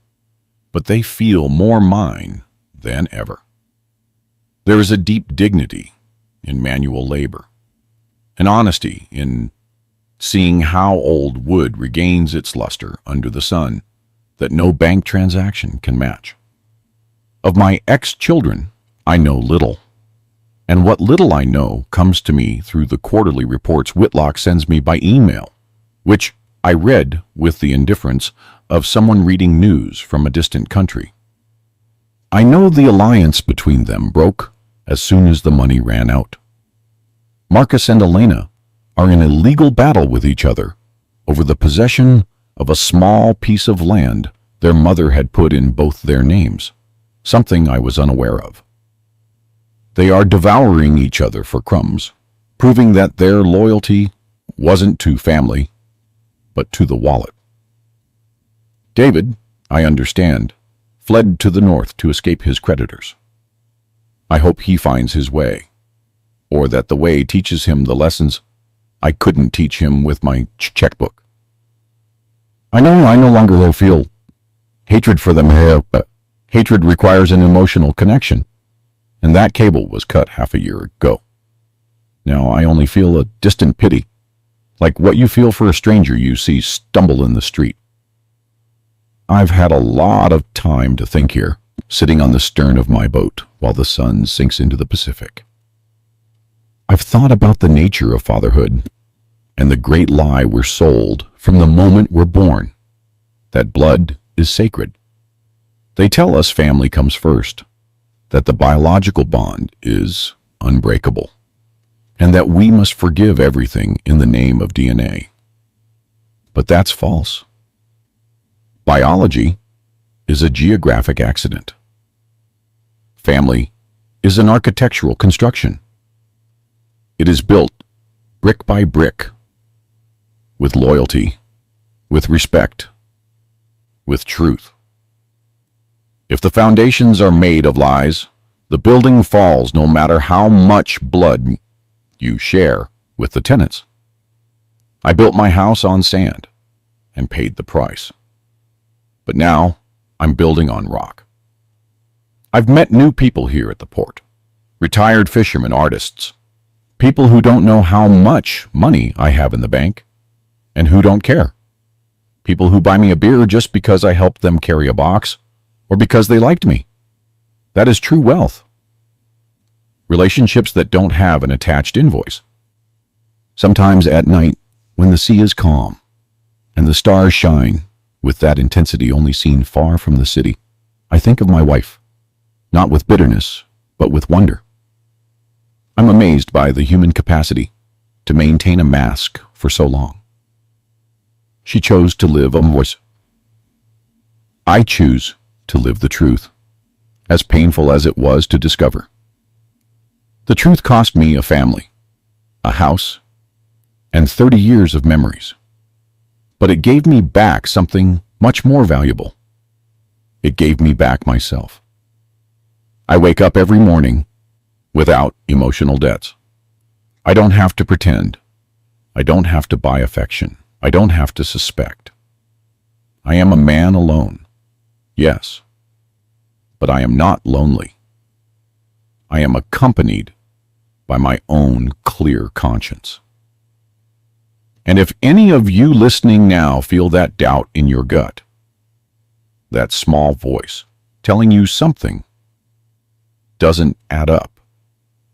but they feel more mine than ever. There is a deep dignity in manual labor, an honesty in seeing how old wood regains its luster under the sun that no bank transaction can match. Of my ex-children, I know little, and what little I know comes to me through the quarterly reports Whitlock sends me by email which I read with the indifference of someone reading news from a distant country. I know the alliance between them broke as soon as the money ran out. Marcus and Elena are in a legal battle with each other over the possession of a small piece of land their mother had put in both their names, something I was unaware of. They are devouring each other for crumbs, proving that their loyalty wasn't to family, but to the wallet. David, I understand, fled to the north to escape his creditors. I hope he finds his way, or that the way teaches him the lessons I couldn't teach him with my checkbook. I know I no longer will feel hatred for them here, but hatred requires an emotional connection, and that cable was cut half a year ago. Now I only feel a distant pity, like what you feel for a stranger you see stumble in the street. I've had a lot of time to think here, sitting on the stern of my boat while the sun sinks into the Pacific. I've thought about the nature of fatherhood and the great lie we're sold from the moment we're born, that blood is sacred. They tell us family comes first, that the biological bond is unbreakable, and that we must forgive everything in the name of DNA. But that's false. Biology is a geographic accident. Family is an architectural construction. It is built brick by brick, with loyalty, with respect, with truth. If the foundations are made of lies, the building falls no matter how much blood you share with the tenants. I built my house on sand and paid the price. But now I'm building on rock. I've met new people here at the port, retired fishermen, artists, people who don't know how much money I have in the bank and who don't care. People who buy me a beer just because I helped them carry a box or because they liked me. That is true wealth. Relationships that don't have an attached invoice. Sometimes at night, when the sea is calm and the stars shine with that intensity only seen far from the city, I think of my wife, not with bitterness, but with wonder. I'm amazed by the human capacity to maintain a mask for so long. She chose to live a voice. I choose to live the truth, as painful as it was to discover. The truth cost me a family, a house, and 30 years of memories. But it gave me back something much more valuable. It gave me back myself. I wake up every morning without emotional debts. I don't have to pretend. I don't have to buy affection. I don't have to suspect. I am a man alone, yes, but I am not lonely. I am accompanied by my own clear conscience. And if any of you listening now feel that doubt in your gut, that small voice telling you something doesn't add up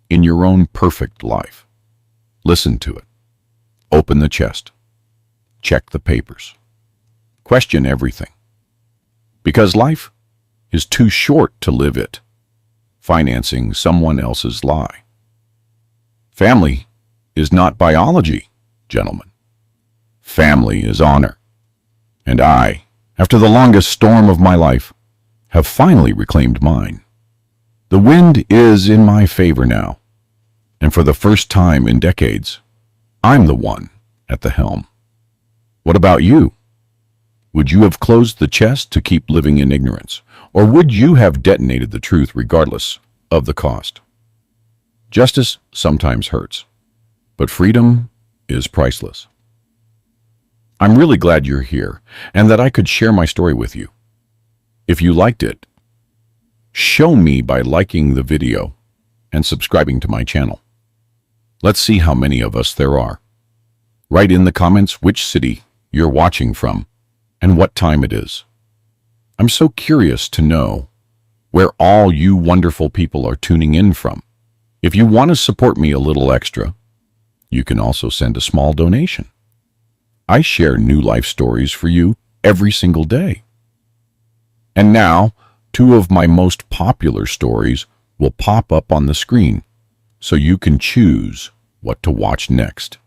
in your own perfect life, listen to it. Open the chest. Check the papers. Question everything. Because life is too short to live it, financing someone else's lie. Family is not biology, gentlemen. Family is honor. And I, after the longest storm of my life, have finally reclaimed mine. The wind is in my favor now, and for the first time in decades, I'm the one at the helm. What about you? Would you have closed the chest to keep living in ignorance, or would you have detonated the truth regardless of the cost? Justice sometimes hurts, but freedom is priceless. I'm really glad you're here and that I could share my story with you. If you liked it, show me by liking the video and subscribing to my channel. Let's see how many of us there are. Write in the comments which city you're watching from and what time it is. I'm so curious to know where all you wonderful people are tuning in from. If you want to support me a little extra, you can also send a small donation. I share new life stories for you every single day. And now, two of my most popular stories will pop up on the screen, so you can choose what to watch next.